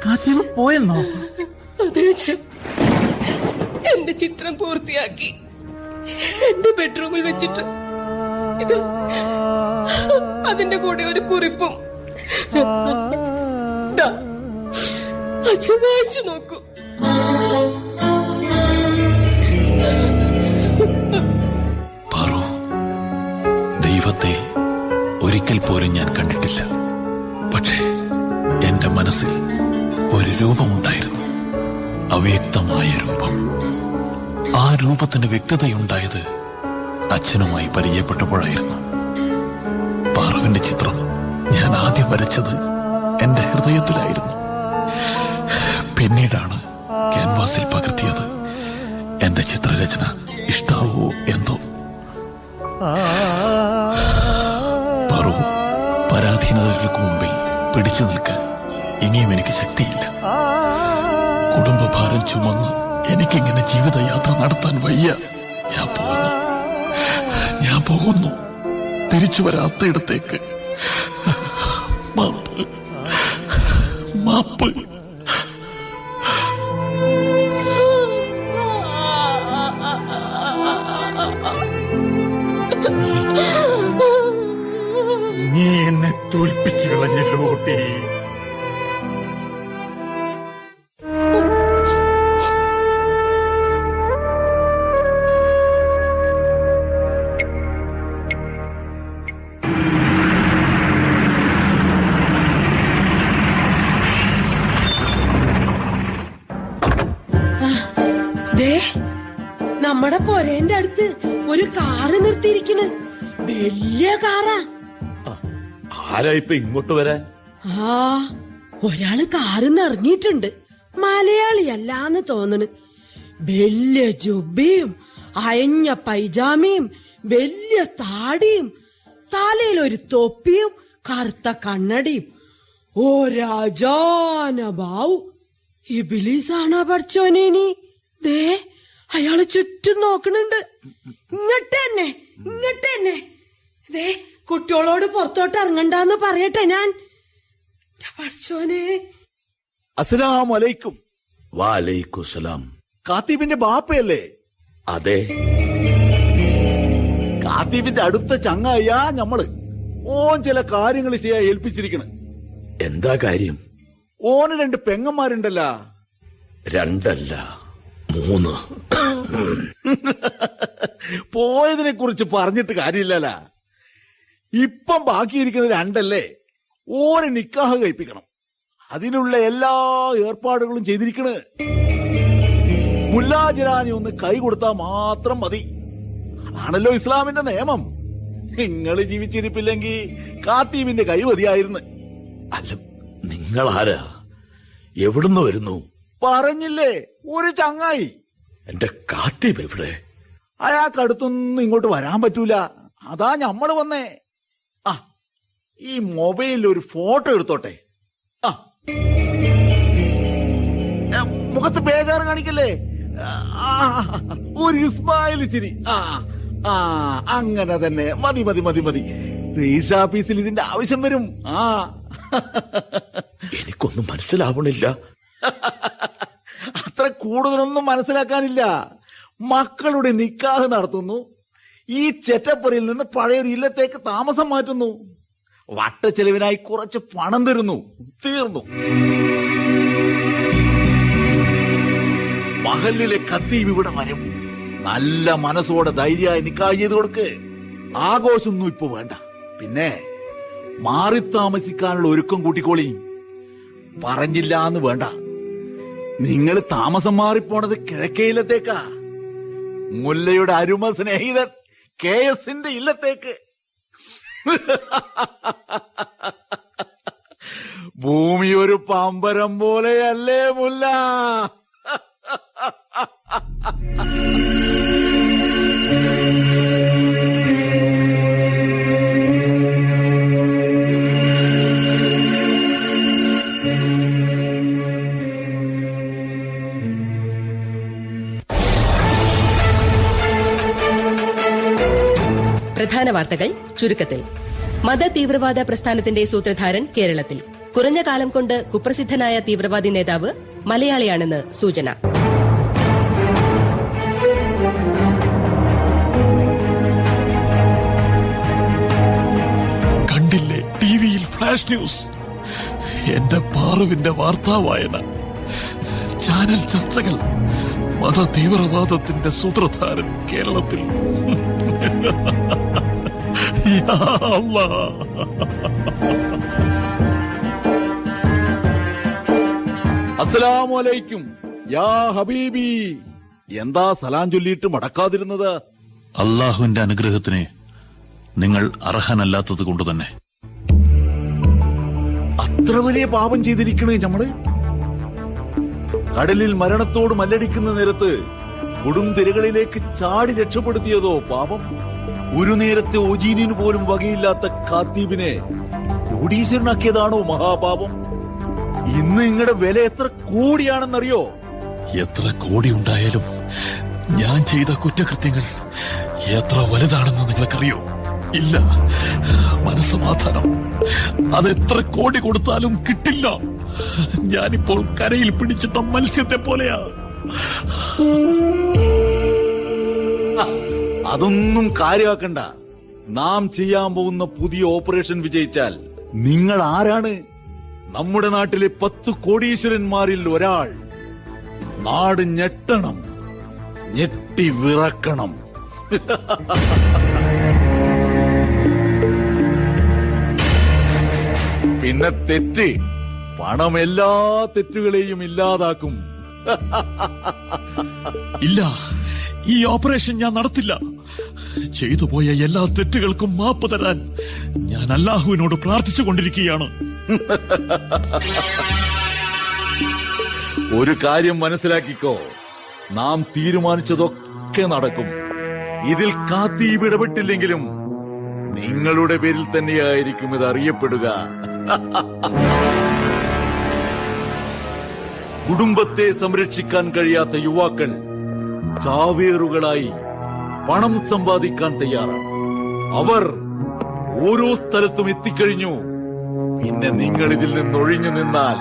കാത്തീബ് പോയെന്നോ? അതെ അച്ഛാ, എന്റെ ചിത്രം പൂർത്തിയാക്കി എന്റെ ബെഡ്റൂമിൽ വെച്ചിട്ട് ഇത് അതിന്റെ കൂടെ ഒരു കുറിപ്പും. അച്ഛൻ വായിച്ചു നോക്കൂ. പാറു, ദൈവത്തെ ഒരിക്കൽ പോലും ഞാൻ കണ്ടിട്ടില്ല. പക്ഷേ എന്റെ മനസ്സിൽ ഒരു രൂപമുണ്ടായിരുന്നു, അവ്യക്തമായ രൂപം. ആ രൂപത്തിന് വ്യക്തതയുണ്ടായത് അച്ഛനുമായി പരിചയപ്പെട്ടപ്പോഴായിരുന്നു. പാറുവിന്റെ ചിത്രം ഞാൻ ആദ്യം വരച്ചത് എന്റെ ഹൃദയത്തിലായിരുന്നു. പിന്നീടാണ് ക്യാൻവാസിൽ പകർത്തിയത്. എന്റെ ചിത്രരചന ഇഷ്ടാവോ എന്തോ. പാറു, പരാധീനതകൾക്ക് മുമ്പിൽ പിടിച്ചു നിൽക്കാൻ ഇനിയും എനിക്ക് ശക്തിയില്ല. കുടുംബഭാരം ചുമന്ന് എനിക്കിങ്ങനെ ജീവിതയാത്ര നടത്താൻ വയ്യ. ഞാൻ പോകുന്നു തിരിച്ചു വരാത്ത ഇടത്തേക്ക്. മാപ്പ്. നീ എന്നെ തോൽപ്പിച്ചു കളഞ്ഞല്ലോ കുട്ടി. നമ്മുടെ പൊരേന്റെ അടുത്ത് ഒരു കാറ് നിർത്തിയിരിക്കണ്. വലിയ കാറാ. ആരാ ഇപ്പൊ ഇങ്ങോട്ട് വരാൻ? ആ, ഒരാള് കാറിന്ന് ഇറങ്ങിയിട്ടുണ്ട്. മലയാളിയല്ലാന്ന് തോന്നണ്. വലിയ ജുബയും അയഞ്ഞ പൈജാമയും വലിയ താടിയും തലയിലൊരു തൊപ്പിയും കറുത്ത കണ്ണടിയും. ഓ രാജാനബാവു, ഇബിലീസാണോ പഠിച്ചോനേനി? ദേ അയാള് ചുറ്റും നോക്കണുണ്ട്. ഇങ്ങോട്ട് തന്നെ. ദേ കുട്ടികളോട് പുറത്തോട്ട് ഇറങ്ങണ്ടെന്ന് പറയട്ടെ ഞാൻ. പഠിച്ചോനെ. അസ്സലാമലൈക്കും. വാലൈക്കുസലാം. കാത്തീബിന്റെ ബാപ്പയല്ലേ? അതെ. കാത്തീബിന്റെ അടുത്ത ചങ്ങായാ ഞമ്മള്. ഓൻ ചില കാര്യങ്ങൾ ചെയ്യാൻ ഏൽപ്പിച്ചിരിക്കണ്. എന്താ കാര്യം? ഓന് 2 പെങ്ങന്മാരുണ്ടല്ല. 2 അല്ല 3. പോയതിനെ കുറിച്ച് പറഞ്ഞിട്ട് കാര്യമില്ലല്ല. ഇപ്പം ബാക്കിയിരിക്കുന്ന 2 അല്ലേ. ഓന് നിക്കാഹ് കഴിപ്പിക്കണം. അതിനുള്ള എല്ലാ ഏർപ്പാടുകളും ചെയ്തിരിക്കണ്. മുല്ലാജിറാനി ഒന്ന് കൈ കൊടുത്താൽ മാത്രം മതി. അതാണല്ലോ ഇസ്ലാമിന്റെ നിയമം. നിങ്ങള് ജീവിച്ചിരിപ്പില്ലെങ്കിൽ കാത്തീബിന്റെ കൈ മതിയായിരുന്നു. അല്ല, നിങ്ങളാരാ? എവിടുന്ന് വരുന്നു? പറഞ്ഞില്ലേ, ഒരു ചങ്ങായി. എന്റെ കാത്തീബ് എവിടെ? അയാൾക്കടുത്തൊന്നും ഇങ്ങോട്ട് വരാൻ പറ്റൂല. അതാ ഞമ്മള് വന്നേ. ആ, ഈ മൊബൈലിൽ ഒരു ഫോട്ടോ എടുത്തോട്ടെ. ആ, മുഖത്ത് ബേജാറ് കാണിക്കല്ലേ. ഒരു ഇസ്മായിൽ ചിരി. ആ, അങ്ങനെ തന്നെ മതി. രജിസ്റ്റർ ഓഫീസിൽ ഇതിന്റെ ആവശ്യം വരും. എനിക്കൊന്നും മനസ്സിലാവണില്ല. അത്ര കൂടുതലൊന്നും മനസ്സിലാക്കാനില്ല. മക്കളുടെ നിക്കാഹ് നടത്തുന്നു. ഈ ചെറ്റപ്പുരയിൽ നിന്ന് പഴയൊരു ഇല്ലത്തേക്ക് താമസം മാറ്റുന്നു. വട്ടച്ചെലവിനായി കുറച്ച് പണം തരുന്നു. തീർന്നു. മഹലിലെ ഖത്തീബ് ഇവിടെ വരും. നല്ല മനസ്സോടെ ധൈര്യമായി നിക്കാഹ് ചെയ്ത് കൊടുക്ക്. ആഘോഷമൊന്നും ഇപ്പൊ വേണ്ട. പിന്നെ മാറി താമസിക്കാനുള്ള ഒരുക്കം കൂട്ടിക്കോളി. പറഞ്ഞില്ല എന്ന് വേണ്ട. നിങ്ങൾ താമസം മാറിപ്പോണത് കിഴക്കേയിലത്തേക്കാ. മുല്ലയുടെ അരുമ സ്നേഹിതൻ KS-ന്റെ ഇല്ലത്തേക്ക്. ഭൂമി ഒരു പമ്പരം പോലെയല്ലേ മുല്ല. പ്രധാന വാർത്തകൾ ചുരുക്കത്തിൽ. മത തീവ്രവാദ പ്രസ്ഥാനത്തിന്റെ സൂത്രധാരൻ കേരളത്തിൽ. കുറഞ്ഞ കാലം കൊണ്ട് കുപ്രസിദ്ധനായ തീവ്രവാദി നേതാവ് മലയാളിയാണെന്ന് സൂചന. കണ്ടില്ലേ ടിവിയിൽ ഫ്ലാഷ് ന്യൂസ്? എന്റെ പാറുവിന്റെ വാർത്താ വായന, ചാനൽ ചർച്ചകൾ, മത തീവ്രവാദത്തിന്റെ സൂത്രധാരൻ കേരളത്തിൽ. യാ അല്ലാഹ്. അസ്സലാമലൈക്കും യാ ഹബീബി. എന്താ സലാം ചൊല്ലിയിട്ട് മടക്കാതിരുന്നത്? അള്ളാഹുവിന്റെ അനുഗ്രഹത്തിന് നിങ്ങൾ അർഹനല്ലാത്തത് കൊണ്ട് തന്നെ. അത്ര വലിയ പാപം ചെയ്തിരിക്കണേ നമ്മള്. കടലിൽ മരണത്തോട് മല്ലടിക്കുന്ന നേരത്ത് കൊടും തിരകളിലേക്ക് ചാടി രക്ഷപ്പെടുത്തിയതോ പാപം. ഒരു നേരത്തെ ഒജീനിന് പോലും വകയില്ലാത്ത കാത്തീബിനെ കോടീശ്വരനാക്കിയതാണോ മഹാപാപം? ഇന്ന് നിങ്ങളുടെ വില എത്ര കോടിയാണെന്നറിയോ? എത്ര കോടി ഉണ്ടായാലും ഞാൻ ചെയ്ത കുറ്റകൃത്യങ്ങൾ എത്ര വലുതാണെന്ന് നിങ്ങൾക്കറിയോ? ഇല്ല, മനസ്സമാധാനം അതെത്ര കോടി കൊടുത്താലും കിട്ടില്ല. ഞാനിപ്പോൾ കരയിൽ പിടിച്ചിട്ട മത്സ്യത്തെ പോലെയാ. അതൊന്നും കാര്യമാക്കണ്ട. നാം ചെയ്യാൻ പോകുന്ന പുതിയ ഓപ്പറേഷൻ വിജയിച്ചാൽ നിങ്ങൾ ആരാണ്? നമ്മുടെ നാട്ടിലെ 10 കോടീശ്വരന്മാരിൽ ഒരാൾ. നാട് ഞെട്ടണം, ഞെട്ടി വിറക്കണം. പിന്നെ തെറ്റ്, പണം എല്ലാ തെറ്റുകളെയും ഇല്ലാതാക്കും. ഇല്ല, ഈ ഓപ്പറേഷൻ ഞാൻ നടത്തില്ല. ചെയ്തു പോയ എല്ലാ തെറ്റുകൾക്കും മാപ്പ് തരാൻ ഞാൻ അല്ലാഹുവിനോട് പ്രാർത്ഥിച്ചുകൊണ്ടിരിക്കുകയാണ്. ഒരു കാര്യം മനസ്സിലാക്കിക്കോ, നാം തീരുമാനിച്ചതൊക്കെ നടക്കും. ഇതിൽ കാത്തീബ് ഇടപെട്ടില്ലെങ്കിലും നിങ്ങളുടെ പേരിൽ തന്നെയായിരിക്കും ഇത് അറിയപ്പെടുക. കുടുംബത്തെ സംരക്ഷിക്കാൻ കഴിയാത്ത യുവാക്കൾ ചാവേറുകളായി പണം സമ്പാദിക്കാൻ തയ്യാറാണ്. അവർ ഓരോ സ്ഥലത്തും എത്തിക്കഴിഞ്ഞു. പിന്നെ നിങ്ങൾ ഇതിൽ നിന്നൊഴിഞ്ഞു നിന്നാൽ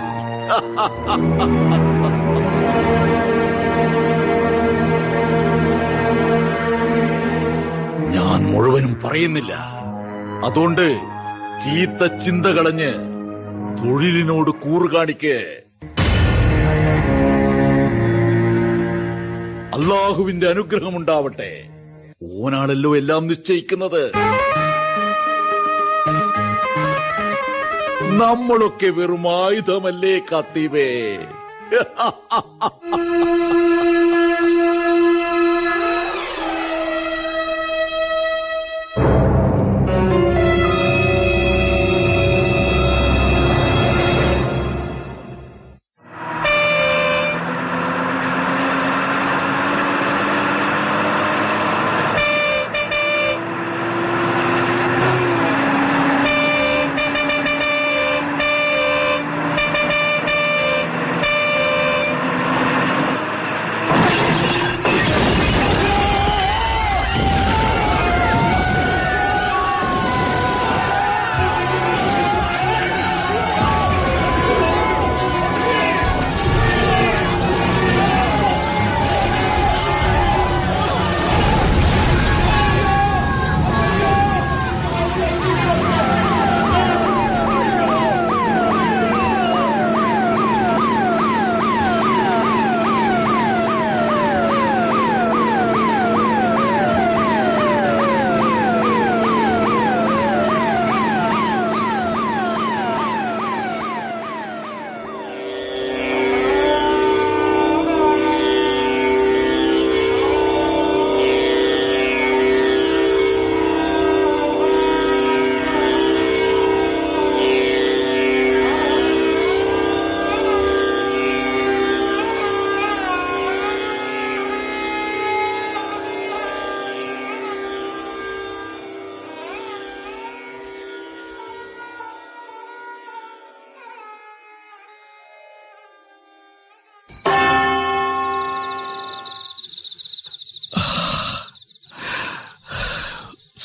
ഞാൻ മുഴുവനും പറയുന്നില്ല. അതുകൊണ്ട് ചീത്ത ചിന്ത കളഞ്ഞ് തൊഴിലിനോട് കൂറ് കാണിക്ക്. അള്ളാഹുവിന്റെ അനുഗ്രഹമുണ്ടാവട്ടെ. ഓനാണല്ലോ എല്ലാം നിശ്ചയിക്കുന്നത്. നമ്മളൊക്കെ വെറും ആയുധമല്ലേ കാത്തീബേ?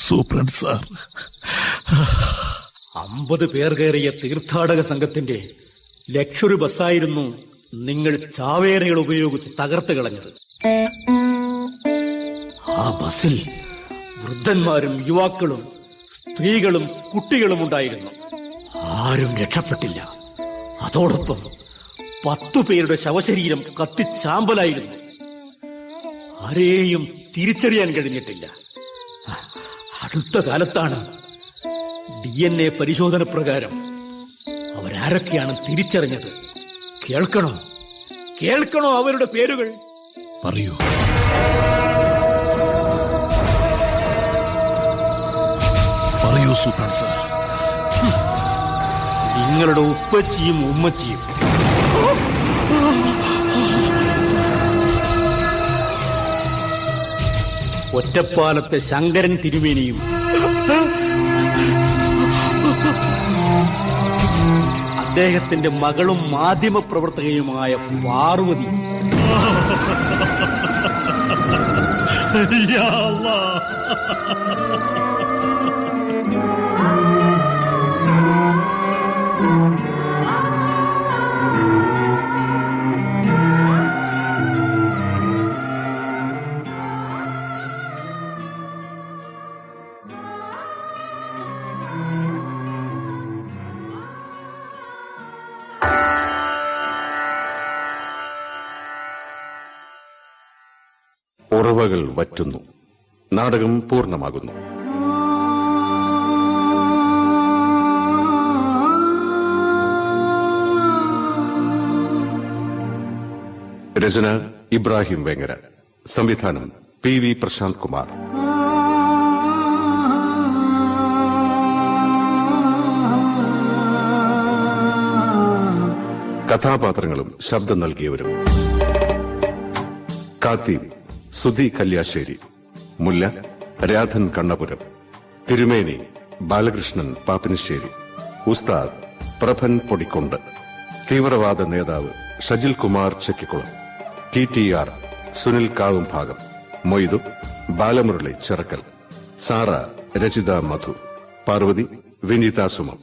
സൂപ്രണ്ട് സാർ, 50 പേർ കയറിയ തീർത്ഥാടക സംഘത്തിന്റെ ലക്ഷറി ബസ്സായിരുന്നു നിങ്ങൾ ചാവേരകൾ ഉപയോഗിച്ച് തകർത്ത് കളഞ്ഞത്. ആ ബസ്സിൽ വൃദ്ധന്മാരും യുവാക്കളും സ്ത്രീകളും കുട്ടികളും ഉണ്ടായിരുന്നു. ആരും രക്ഷപ്പെട്ടില്ല. അതോടൊപ്പം 10 പേരുടെ ശവശരീരം കത്തിച്ചാമ്പലായിരുന്നു. ആരെയും തിരിച്ചറിയാൻ കഴിഞ്ഞിട്ടില്ല. അടുത്ത കാലത്താണ് DNA പരിശോധന പ്രകാരം അവരാരൊക്കെയാണ് തിരിച്ചറിഞ്ഞത്. കേൾക്കണോ അവരുടെ പേരുകൾ? പറയൂ. പറയൂ സൂപ്രണ്ട് സാർ. നിങ്ങളുടെ ഉപ്പച്ചിയും ഉമ്മച്ചിയും. ഒറ്റപ്പാലത്തെ ശങ്കരൻ തിരുമേനിയും അദ്ദേഹത്തിന്റെ മകളും മാധ്യമപ്രവർത്തകയുമായ പാർവതി. യാ അല്ലാഹ്. ഉറവകൾ വറ്റുന്നു. നാടകം പൂർണ്ണമാകുന്നു. രചന ഇബ്രാഹിം വേങ്ങര. സംവിധാനം പി വി പ്രശാന്ത് കുമാർ. കഥാപാത്രങ്ങളും ശബ്ദം നൽകിയവരും: കാത്തീം സുധി കല്യാശ്ശേരി, മുല്ല രാധൻ കണ്ണപുരം, തിരുമേനി ബാലകൃഷ്ണൻ പാപ്പിനിശ്ശേരി, ഉസ്താദ് പ്രഭൻ പൊടിക്കൊണ്ട്, തീവ്രവാദ നേതാവ് ഷജിൽ കുമാർ ചെക്കിക്കുളം, TTR സുനിൽ കാവുംഭാഗം, മൊയ്തു ബാലമുരളി ചിറക്കൽ, സാറ രചിത മധു, പാർവതി വിനീത സുമം.